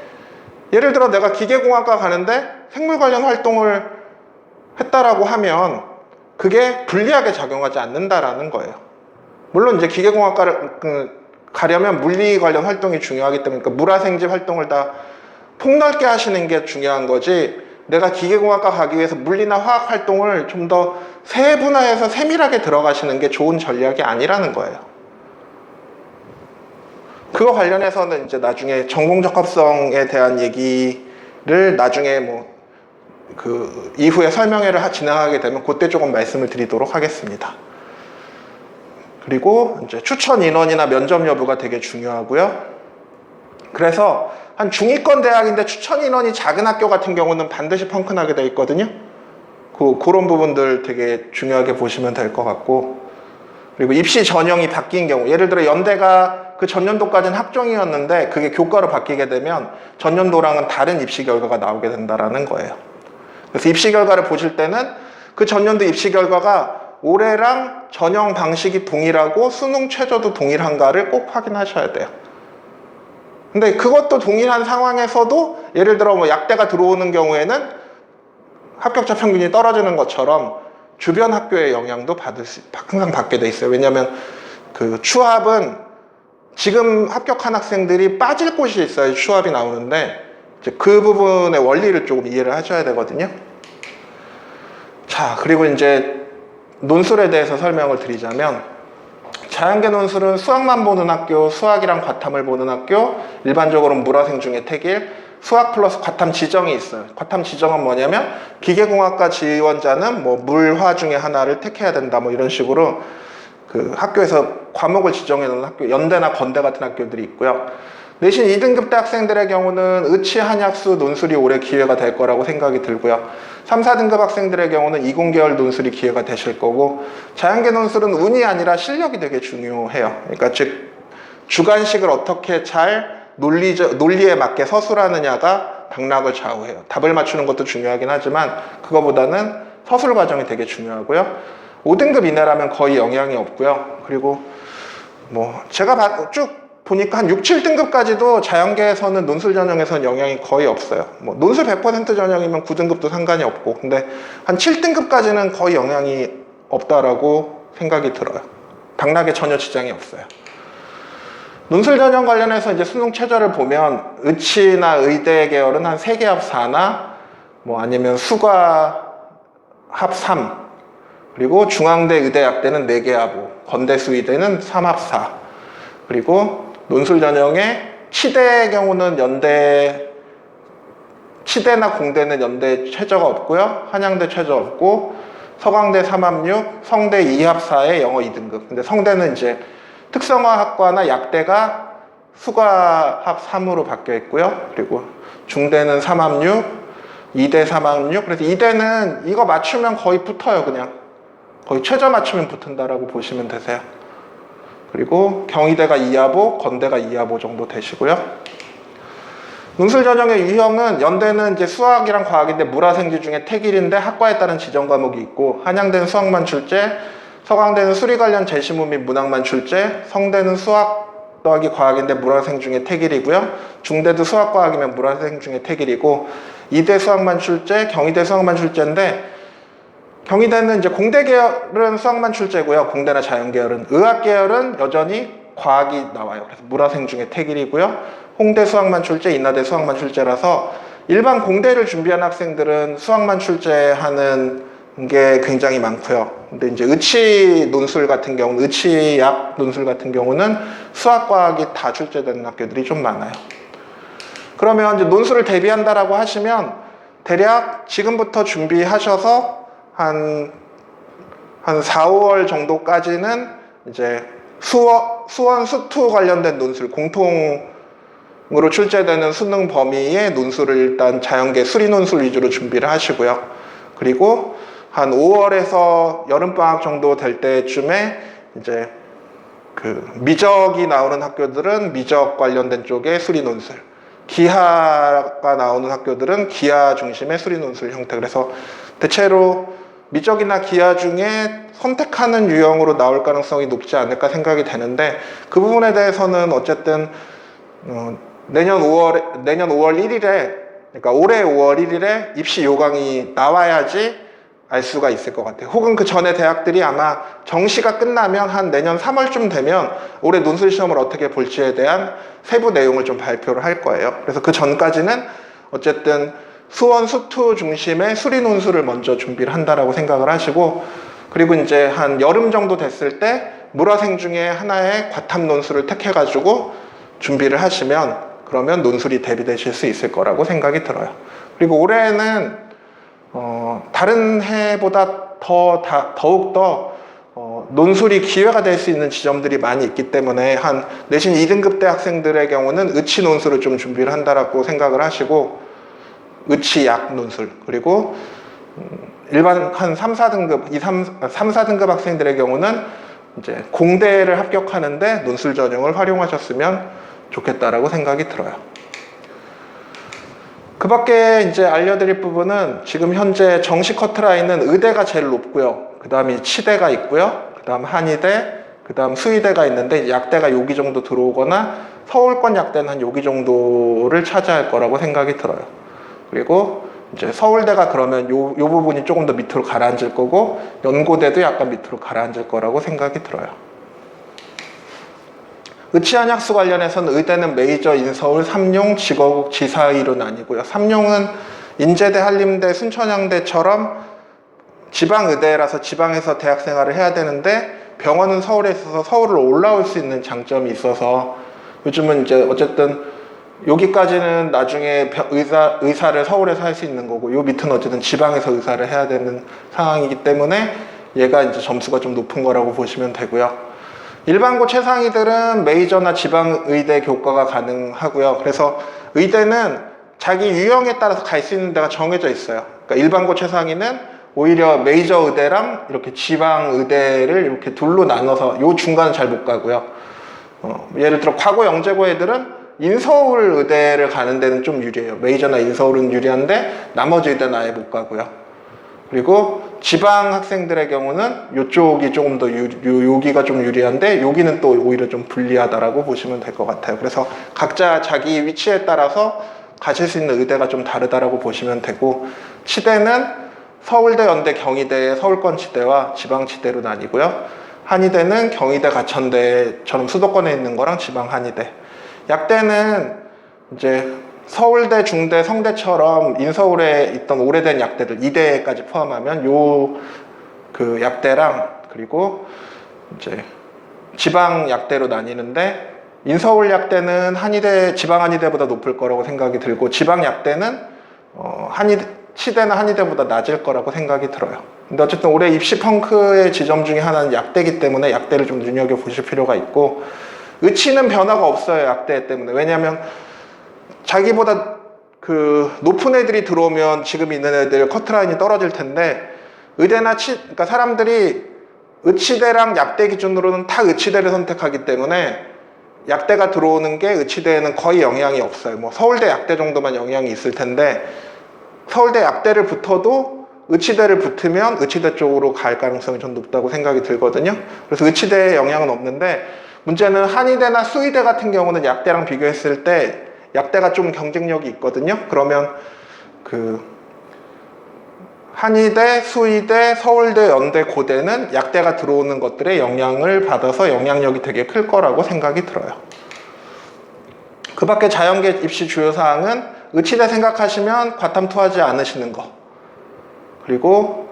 Speaker 1: 예를 들어 내가 기계공학과 가는데 생물 관련 활동을 했다라고 하면 그게 불리하게 작용하지 않는다라는 거예요. 물론 이제 기계공학과를 가려면 물리 관련 활동이 중요하기 때문에 물화생지 활동을 다 폭넓게 하시는 게 중요한 거지, 내가 기계공학과 가기 위해서 물리나 화학 활동을 좀 더 세분화해서 세밀하게 들어가시는 게 좋은 전략이 아니라는 거예요. 그거 관련해서는 이제 나중에 전공적 합성에 대한 얘기를 나중에 이후에 설명회를 진행하게 되면 그때 조금 말씀을 드리도록 하겠습니다. 그리고 이제 추천 인원이나 면접 여부가 되게 중요하고요. 그래서 한 중위권 대학인데 추천 인원이 작은 학교 같은 경우는 반드시 펑크나게 돼 있거든요. 그런 부분들 되게 중요하게 보시면 될 것 같고, 그리고 입시 전형이 바뀐 경우, 예를 들어 연대가 그 전년도까지는 학종이었는데 그게 교과로 바뀌게 되면 전년도랑은 다른 입시 결과가 나오게 된다라는 거예요. 그래서 입시 결과를 보실 때는 그 전년도 입시 결과가 올해랑 전형 방식이 동일하고 수능 최저도 동일한가를 꼭 확인하셔야 돼요. 근데 그것도 동일한 상황에서도 예를 들어 약대가 들어오는 경우에는 합격자 평균이 떨어지는 것처럼 주변 학교의 영향도 항상 받게 돼 있어요. 왜냐하면 추합은 지금 합격한 학생들이 빠질 곳이 있어야 추합이 나오는데 이제 그 부분의 원리를 조금 이해를 하셔야 되거든요. 자, 그리고 이제 논술에 대해서 설명을 드리자면 자연계 논술은 수학만 보는 학교, 수학이랑 과탐을 보는 학교, 일반적으로 물화생 중에 택일, 수학 플러스 과탐 지정이 있어요. 과탐 지정은 뭐냐면 기계공학과 지원자는 뭐 물화 중에 하나를 택해야 된다 뭐 이런 식으로 그 학교에서 과목을 지정해 놓은 학교, 연대나 건대 같은 학교들이 있고요. 내신 2등급 대 학생들의 경우는 의치, 한약수, 논술이 올해 기회가 될 거라고 생각이 들고요. 3, 4등급 학생들의 경우는 이공계열 논술이 기회가 되실 거고, 자연계 논술은 운이 아니라 실력이 되게 중요해요. 그러니까 즉 주관식을 어떻게 잘 논리에 맞게 서술하느냐가 당락을 좌우해요. 답을 맞추는 것도 중요하긴 하지만 그거보다는 서술 과정이 되게 중요하고요. 5등급 이내라면 거의 영향이 없고요. 그리고 뭐 제가 쭉 보니까 한 6, 7등급까지도 자연계에서는 논술 전형에서는 영향이 거의 없어요. 뭐 논술 100% 전형이면 9등급도 상관이 없고, 근데 한 7등급까지는 거의 영향이 없다라고 생각이 들어요. 당락에 전혀 지장이 없어요. 논술 전형 관련해서 이제 수능 최저를 보면 의치나 의대 계열은 한 3개 합 4나 뭐 아니면 수과 합 3, 그리고 중앙대 의대약대는 4개 합 5, 건대 수의대는 3합 4, 그리고 논술 전형에 치대의 경우는 치대나 공대는 연대 최저가 없고요. 한양대 최저 없고, 서강대 3합 6, 성대 2합 4에 영어 2등급. 근데 성대는 이제 특성화학과나 약대가 수과 합 3으로 바뀌어 있고요. 그리고 중대는 3합 6, 2대 3합 6. 그래서 2대는 이거 맞추면 거의 붙어요. 그냥 거의 최저 맞추면 붙은다라고 보시면 되세요. 그리고 경희대가 2합 5, 건대가 2합 5 정도 되시고요. 논술 전형의 유형은 연대는 이제 수학이랑 과학인데 물화생지 중에 택일인데 학과에 따른 지정 과목이 있고, 한양대는 수학만 출제, 서강대는 수리 관련 제시문 및 문학만 출제, 성대는 수학 더하기 과학인데 물화생 중에 택일이고요. 중대도 수학 과학이면 물화생 중에 택일이고, 2대 수학만 출제, 경희대 수학만 출제인데 경희대는 이제 공대 계열은 수학만 출제고요. 공대나 자연 계열은. 의학 계열은 여전히 과학이 나와요. 그래서 물화생 중에 택일이고요. 홍대 수학만 출제, 인하대 수학만 출제라서 일반 공대를 준비한 학생들은 수학만 출제하는 게 굉장히 많고요. 근데 이제 의치 논술 같은 경우는, 의치약 논술 같은 경우는 수학, 과학이 다 출제되는 학교들이 좀 많아요. 그러면 이제 논술을 대비한다라고 하시면 대략 지금부터 준비하셔서 한 4, 5월 정도까지는 이제 수원, 수투 관련된 논술, 공통으로 출제되는 수능 범위의 논술을 일단 자연계 수리 논술 위주로 준비를 하시고요. 그리고 한 5월에서 여름방학 정도 될 때쯤에 이제 그 미적이 나오는 학교들은 미적 관련된 쪽의 수리 논술, 기하가 나오는 학교들은 기하 중심의 수리 논술 형태. 그래서 대체로 미적이나 기하 중에 선택하는 유형으로 나올 가능성이 높지 않을까 생각이 되는데, 그 부분에 대해서는 어쨌든 내년 5월 1일에, 그러니까 올해 5월 1일에 입시 요강이 나와야지 알 수가 있을 것 같아요. 혹은 그 전에 대학들이 아마 정시가 끝나면 한 내년 3월쯤 되면 올해 논술 시험을 어떻게 볼지에 대한 세부 내용을 좀 발표를 할 거예요. 그래서 그 전까지는 어쨌든 수원, 수투 중심의 수리 논술을 먼저 준비를 한다라고 생각을 하시고, 그리고 이제 한 여름 정도 됐을 때 물화생 중에 하나의 과탐 논술을 택해가지고 준비를 하시면 그러면 논술이 대비되실 수 있을 거라고 생각이 들어요. 그리고 올해는 다른 해보다 더욱더 논술이 기회가 될 수 있는 지점들이 많이 있기 때문에 한 내신 2등급 대 학생들의 경우는 의치 논술을 좀 준비를 한다라고 생각을 하시고, 의치약 논술, 그리고 일반 한 3, 4등급, 3, 4등급 학생들의 경우는 이제 공대를 합격하는데 논술 전형을 활용하셨으면 좋겠다라고 생각이 들어요. 그 밖에 이제 알려드릴 부분은 지금 현재 정시 커트라인은 의대가 제일 높고요. 그 다음이 치대가 있고요. 그 다음 한의대, 그 다음 수의대가 있는데 약대가 여기 정도 들어오거나 서울권 약대는 한 여기 정도를 차지할 거라고 생각이 들어요. 그리고 이제 서울대가 그러면 요 부분이 조금 더 밑으로 가라앉을 거고, 연고대도 약간 밑으로 가라앉을 거라고 생각이 들어요. 의치한약수 관련해서는 의대는 메이저, 인서울, 삼용, 직어국, 지사의로 나뉘고요. 삼용은 인제대, 한림대, 순천향대처럼 지방의대라서 지방에서 대학 생활을 해야 되는데 병원은 서울에 있어서 서울을 올라올 수 있는 장점이 있어서 요즘은 이제 어쨌든 여기까지는 나중에 의사를 서울에서 할 수 있는 거고 요 밑은 어쨌든 지방에서 의사를 해야 되는 상황이기 때문에 얘가 이제 점수가 좀 높은 거라고 보시면 되고요. 일반고 최상위들은 메이저나 지방의대 교과가 가능하고요. 그래서 의대는 자기 유형에 따라서 갈 수 있는 데가 정해져 있어요. 그러니까 일반고 최상위는 오히려 메이저 의대랑 이렇게 지방의대를 이렇게 둘로 나눠서 요 중간은 잘 못 가고요. 예를 들어 과거 영재고 애들은 인서울 의대를 가는 데는 좀 유리해요. 메이저나 인서울은 유리한데 나머지 의대는 아예 못 가고요. 그리고 지방 학생들의 경우는 이쪽이 조금 더 여기가 좀 유리한데 여기는 또 오히려 좀 불리하다라고 보시면 될 것 같아요. 그래서 각자 자기 위치에 따라서 가실 수 있는 의대가 좀 다르다라고 보시면 되고 치대는 서울대, 연대, 경희대의 서울권 치대와 지방 치대로 나뉘고요. 한의대는 경희대, 가천대처럼 수도권에 있는 거랑 지방 한의대. 약대는 이제 서울대, 중대, 성대처럼 인서울에 있던 오래된 약대들 2대까지 포함하면 요 그 약대랑 그리고 이제 지방 약대로 나뉘는데 인서울 약대는 한의대, 지방 한의대보다 높을 거라고 생각이 들고 지방 약대는 치대나 한의대보다 낮을 거라고 생각이 들어요. 근데 어쨌든 올해 입시 펑크의 지점 중에 하나는 약대이기 때문에 약대를 좀 눈여겨보실 필요가 있고 의치는 변화가 없어요. 약대 때문에. 왜냐하면 자기보다 그 높은 애들이 들어오면 지금 있는 애들 커트라인이 떨어질 텐데 의대나 그러니까 사람들이 의치대랑 약대 기준으로는 다 의치대를 선택하기 때문에 약대가 들어오는 게 의치대에는 거의 영향이 없어요. 뭐 서울대 약대 정도만 영향이 있을 텐데 서울대 약대를 붙어도 의치대를 붙으면 의치대 쪽으로 갈 가능성이 좀 높다고 생각이 들거든요. 그래서 의치대에 영향은 없는데 문제는 한의대나 수의대 같은 경우는 약대랑 비교했을 때 약대가 좀 경쟁력이 있거든요. 그러면 그 한의대, 수의대, 서울대, 연대, 고대는 약대가 들어오는 것들에 영향을 받아서 영향력이 되게 클 거라고 생각이 들어요. 그 밖에 자연계 입시 주요사항은 의치대 생각하시면 과탐투하지 않으시는 거, 그리고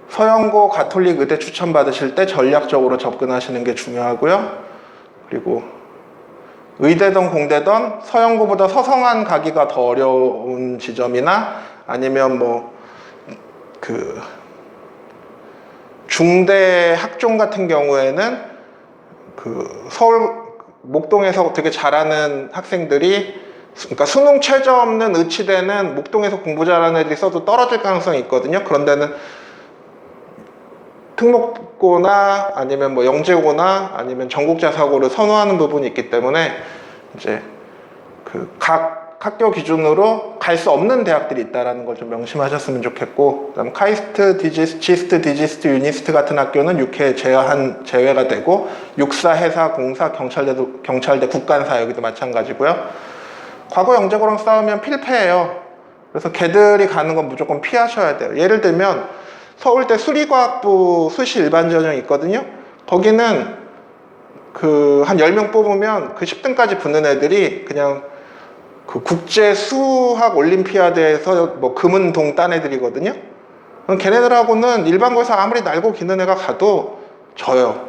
Speaker 1: 서영고 가톨릭 의대 추천받으실 때 전략적으로 접근하시는 게 중요하고요. 그리고 의대든 공대든 서영고보다 서성한 가기가 더 어려운 지점이나 아니면 뭐 그 중대 학종 같은 경우에는 그 서울 목동에서 되게 잘하는 학생들이 그러니까 수능 최저 없는 의치대는 목동에서 공부 잘하는 애들이 써도 떨어질 가능성이 있거든요. 그런 데는 특목고나 아니면 뭐 영재고나 아니면 전국자사고를 선호하는 부분이 있기 때문에 이제 그 각 학교 기준으로 갈 수 없는 대학들이 있다는 걸 좀 명심하셨으면 좋겠고, 그다음 카이스트, 지스트, 디지스트, 유니스트 같은 학교는 6회 제외가 되고 6사, 해사, 공사, 경찰대, 국간사 여기도 마찬가지고요. 과거 영재고랑 싸우면 필패예요. 그래서 걔들이 가는 건 무조건 피하셔야 돼요. 예를 들면 서울대 수리과학부 수시 일반 전형이 있거든요. 거기는 그 한 10명 뽑으면 그 10등까지 붙는 애들이 그냥 그 국제 수학 올림피아드에서 뭐 금은동 딴 애들이거든요. 그럼 걔네들하고는 일반고에서 아무리 날고 기는 애가 가도 져요.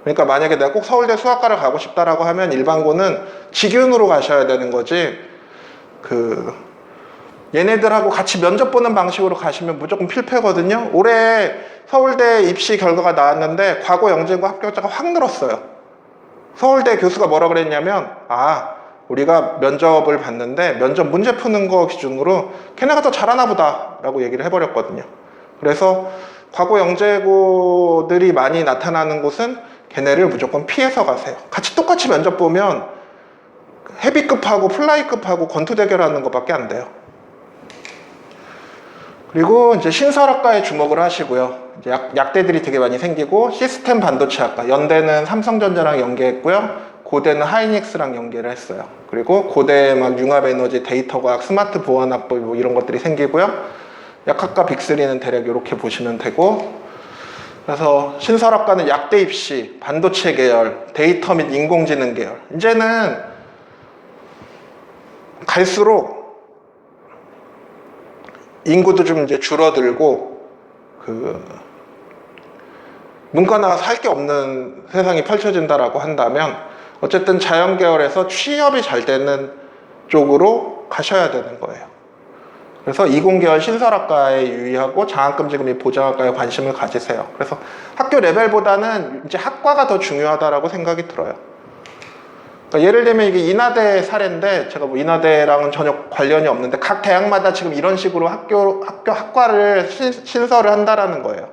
Speaker 1: 그러니까 만약에 내가 꼭 서울대 수학과를 가고 싶다라고 하면 일반고는 직윤으로 가셔야 되는 거지. 그 얘네들하고 같이 면접 보는 방식으로 가시면 무조건 필패거든요. 올해 서울대 입시 결과가 나왔는데 과거 영재고 합격자가 확 늘었어요. 서울대 교수가 뭐라 그랬냐면 우리가 면접을 봤는데 면접 문제 푸는 거 기준으로 걔네가 더 잘하나 보다 라고 얘기를 해버렸거든요. 그래서 과거 영재고들이 많이 나타나는 곳은 걔네를 무조건 피해서 가세요. 같이 똑같이 면접 보면 헤비급하고 플라이급하고 권투 대결하는 것밖에 안 돼요. 그리고 이제 신설학과에 주목을 하시고요. 이제 약대들이 되게 많이 생기고 시스템 반도체학과, 연대는 삼성전자랑 연계했고요. 고대는 하이닉스랑 연계를 했어요. 그리고 고대 막 융합에너지, 데이터과학, 스마트 보안학부 뭐 이런 것들이 생기고요. 약학과 빅3는 대략 이렇게 보시면 되고, 그래서 신설학과는 약대 입시, 반도체 계열, 데이터 및 인공지능 계열. 이제는 갈수록 인구도 좀 이제 줄어들고 문과 나와서 할 게 없는 세상이 펼쳐진다라고 한다면 어쨌든 자연 계열에서 취업이 잘 되는 쪽으로 가셔야 되는 거예요. 그래서 이공계열 신설학과에 유의하고 장학금지금 및 보장학과에 관심을 가지세요. 그래서 학교 레벨보다는 이제 학과가 더 중요하다라고 생각이 들어요. 그러니까 예를 들면 이게 인하대 사례인데, 제가 뭐 인하대랑은 전혀 관련이 없는데 각 대학마다 지금 이런 식으로 학과를 신설을 한다라는 거예요.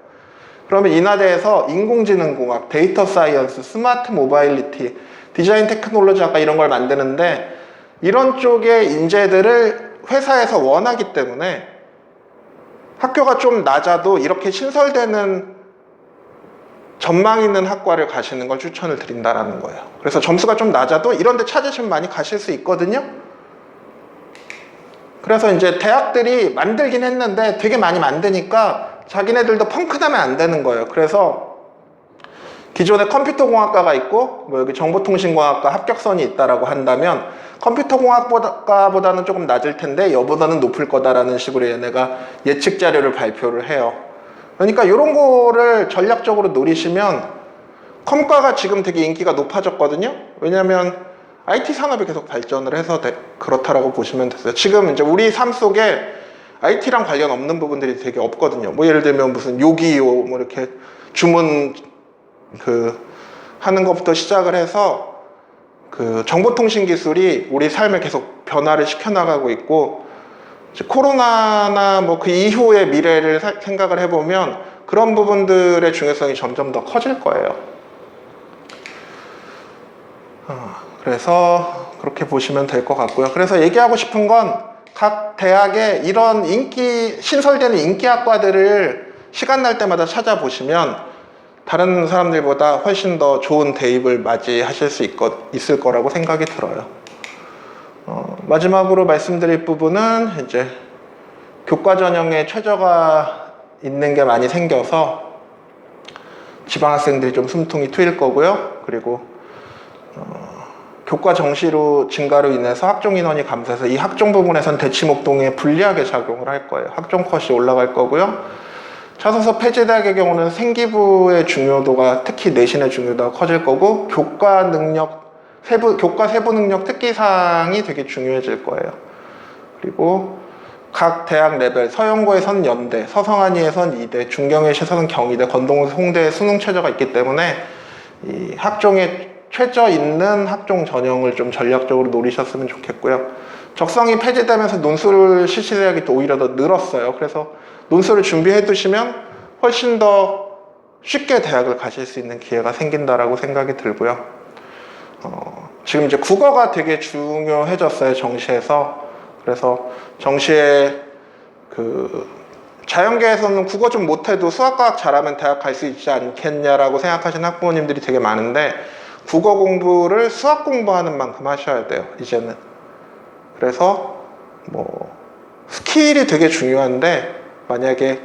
Speaker 1: 그러면 인하대에서 인공지능공학, 데이터 사이언스, 스마트 모바일리티, 디자인 테크놀로지 학과 이런 걸 만드는데, 이런 쪽의 인재들을 회사에서 원하기 때문에 학교가 좀 낮아도 이렇게 신설되는 전망 있는 학과를 가시는 걸 추천을 드린다는 거예요. 그래서 점수가 좀 낮아도 이런 데 찾으시면 많이 가실 수 있거든요. 그래서 이제 대학들이 만들긴 했는데 되게 많이 만드니까 자기네들도 펑크나면 안 되는 거예요. 그래서 기존에 컴퓨터공학과가 있고 뭐 여기 정보통신공학과 합격선이 있다라고 한다면 컴퓨터공학과보다는 조금 낮을 텐데 여보다는 높을 거다라는 식으로 얘네가 예측 자료를 발표를 해요. 그러니까 이런 거를 전략적으로 노리시면, 컴과가 지금 되게 인기가 높아졌거든요. 왜냐면 IT 산업이 계속 발전을 해서 그렇다라고 보시면 되세요. 지금 이제 우리 삶 속에 IT랑 관련 없는 부분들이 되게 없거든요. 뭐 예를 들면 무슨 요기요 뭐 이렇게 주문 하는 것부터 시작을 해서 정보통신 기술이 우리 삶에 계속 변화를 시켜나가고 있고, 코로나나 뭐 그 이후의 미래를 생각을 해보면 그런 부분들의 중요성이 점점 더 커질 거예요. 그래서 그렇게 보시면 될 것 같고요. 그래서 얘기하고 싶은 건 각 대학의 이런 신설되는 인기 학과들을 시간 날 때마다 찾아보시면 다른 사람들보다 훨씬 더 좋은 대입을 맞이하실 수 있을 거라고 생각이 들어요. 마지막으로 말씀드릴 부분은 이제 교과 전형에 최저가 있는 게 많이 생겨서 지방학생들이 좀 숨통이 트일 거고요. 그리고 교과 정시로 증가로 인해서 학종 인원이 감소해서 이 학종 부분에선 대치목동에 불리하게 작용을 할 거예요. 학종 컷이 올라갈 거고요. 차소서 폐지대학의 경우는 생기부의 중요도가, 특히 내신의 중요도가 커질 거고, 교과 세부 능력 특기사항이 되게 중요해질 거예요. 그리고 각 대학 레벨, 서영고에선 연대, 서성한이에선 이대, 중경외시에서는 경희대, 건동에서 홍대에 수능 최저가 있기 때문에 이 학종에 최저 있는 학종 전형을 좀 전략적으로 노리셨으면 좋겠고요. 적성이 폐지되면서 논술 실시 대학이 또 오히려 더 늘었어요. 그래서 논술을 준비해 두시면 훨씬 더 쉽게 대학을 가실 수 있는 기회가 생긴다라고 생각이 들고요. 지금 이제 국어가 되게 중요해졌어요, 정시에서. 그래서 정시에 자연계에서는 국어 좀 못해도 수학과학 잘하면 대학 갈 수 있지 않겠냐라고 생각하시는 학부모님들이 되게 많은데, 국어 공부를 수학 공부하는 만큼 하셔야 돼요, 이제는. 그래서 뭐 스킬이 되게 중요한데, 만약에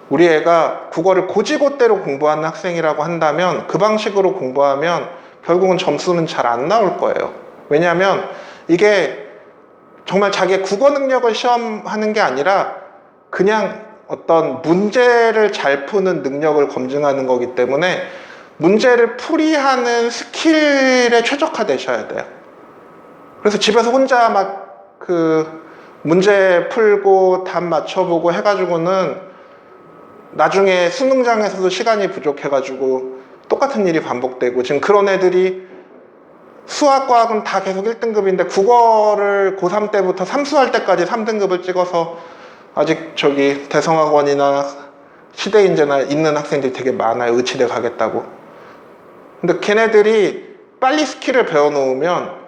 Speaker 1: 우리 애가 국어를 고지고대로 공부하는 학생이라고 한다면 그 방식으로 공부하면 결국은 점수는 잘 안 나올 거예요. 왜냐하면 이게 정말 자기의 국어 능력을 시험하는 게 아니라 그냥 어떤 문제를 잘 푸는 능력을 검증하는 거기 때문에 문제를 풀이하는 스킬에 최적화되셔야 돼요. 그래서 집에서 혼자 막 문제 풀고 답 맞춰보고 해가지고는 나중에 수능장에서도 시간이 부족해가지고 똑같은 일이 반복되고, 지금 그런 애들이 수학과학은 다 계속 1등급인데 국어를 고3 때부터 삼수할 때까지 3등급을 찍어서 아직 대성학원이나 시대인재나 있는 학생들이 되게 많아요. 의치대 가겠다고. 근데 걔네들이 빨리 스킬을 배워놓으면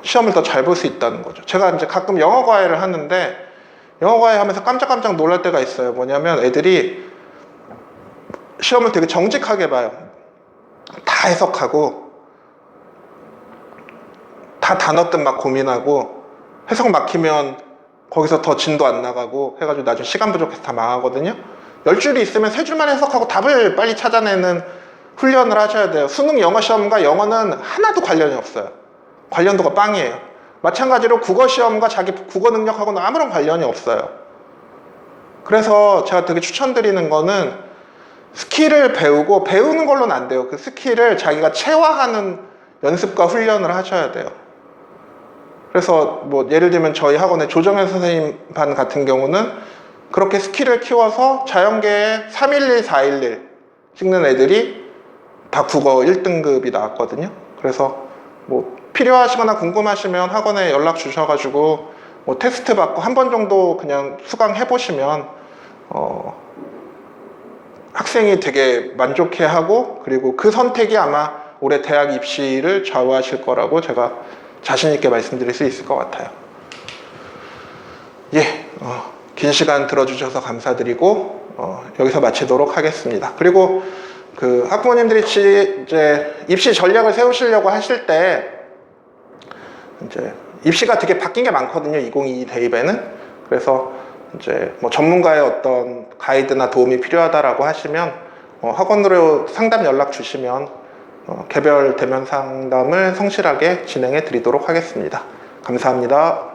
Speaker 1: 시험을 더 잘 볼 수 있다는 거죠. 제가 이제 가끔 영어 과외를 하는데 영어 과외 하면서 깜짝깜짝 놀랄 때가 있어요. 뭐냐면 애들이 시험을 되게 정직하게 봐요. 다 해석하고 다 단어뜻 막 고민하고, 해석 막히면 거기서 더 진도 안 나가고 해가지고 나중에 시간 부족해서 다 망하거든요. 10줄이 있으면 3줄만 해석하고 답을 빨리 찾아내는 훈련을 하셔야 돼요. 수능 영어 시험과 영어는 하나도 관련이 없어요. 관련도가 빵이에요. 마찬가지로 국어 시험과 자기 국어 능력하고는 아무런 관련이 없어요. 그래서 제가 되게 추천드리는 거는 스킬을 배우고 배우는 걸로는 안 돼요. 그 스킬을 자기가 체화하는 연습과 훈련을 하셔야 돼요. 그래서 뭐 예를 들면 저희 학원의 조정현 선생님 반 같은 경우는 그렇게 스킬을 키워서 자연계에 311, 411 찍는 애들이 다 국어 1등급이 나왔거든요. 그래서 뭐 필요하시거나 궁금하시면 학원에 연락 주셔가지고 뭐 테스트 받고 한 번 정도 그냥 수강해 보시면 학생이 되게 만족해하고 그리고 그 선택이 아마 올해 대학 입시를 좌우하실 거라고 제가 자신 있게 말씀드릴 수 있을 것 같아요. 예, 긴 시간 들어주셔서 감사드리고 여기서 마치도록 하겠습니다. 그리고 그 학부모님들이 이제 입시 전략을 세우시려고 하실 때 이제 입시가 되게 바뀐 게 많거든요. 2022 대입에는. 그래서 이제 뭐 전문가의 어떤 가이드나 도움이 필요하다라고 하시면 학원으로 상담 연락 주시면 개별 대면 상담을 성실하게 진행해 드리도록 하겠습니다. 감사합니다.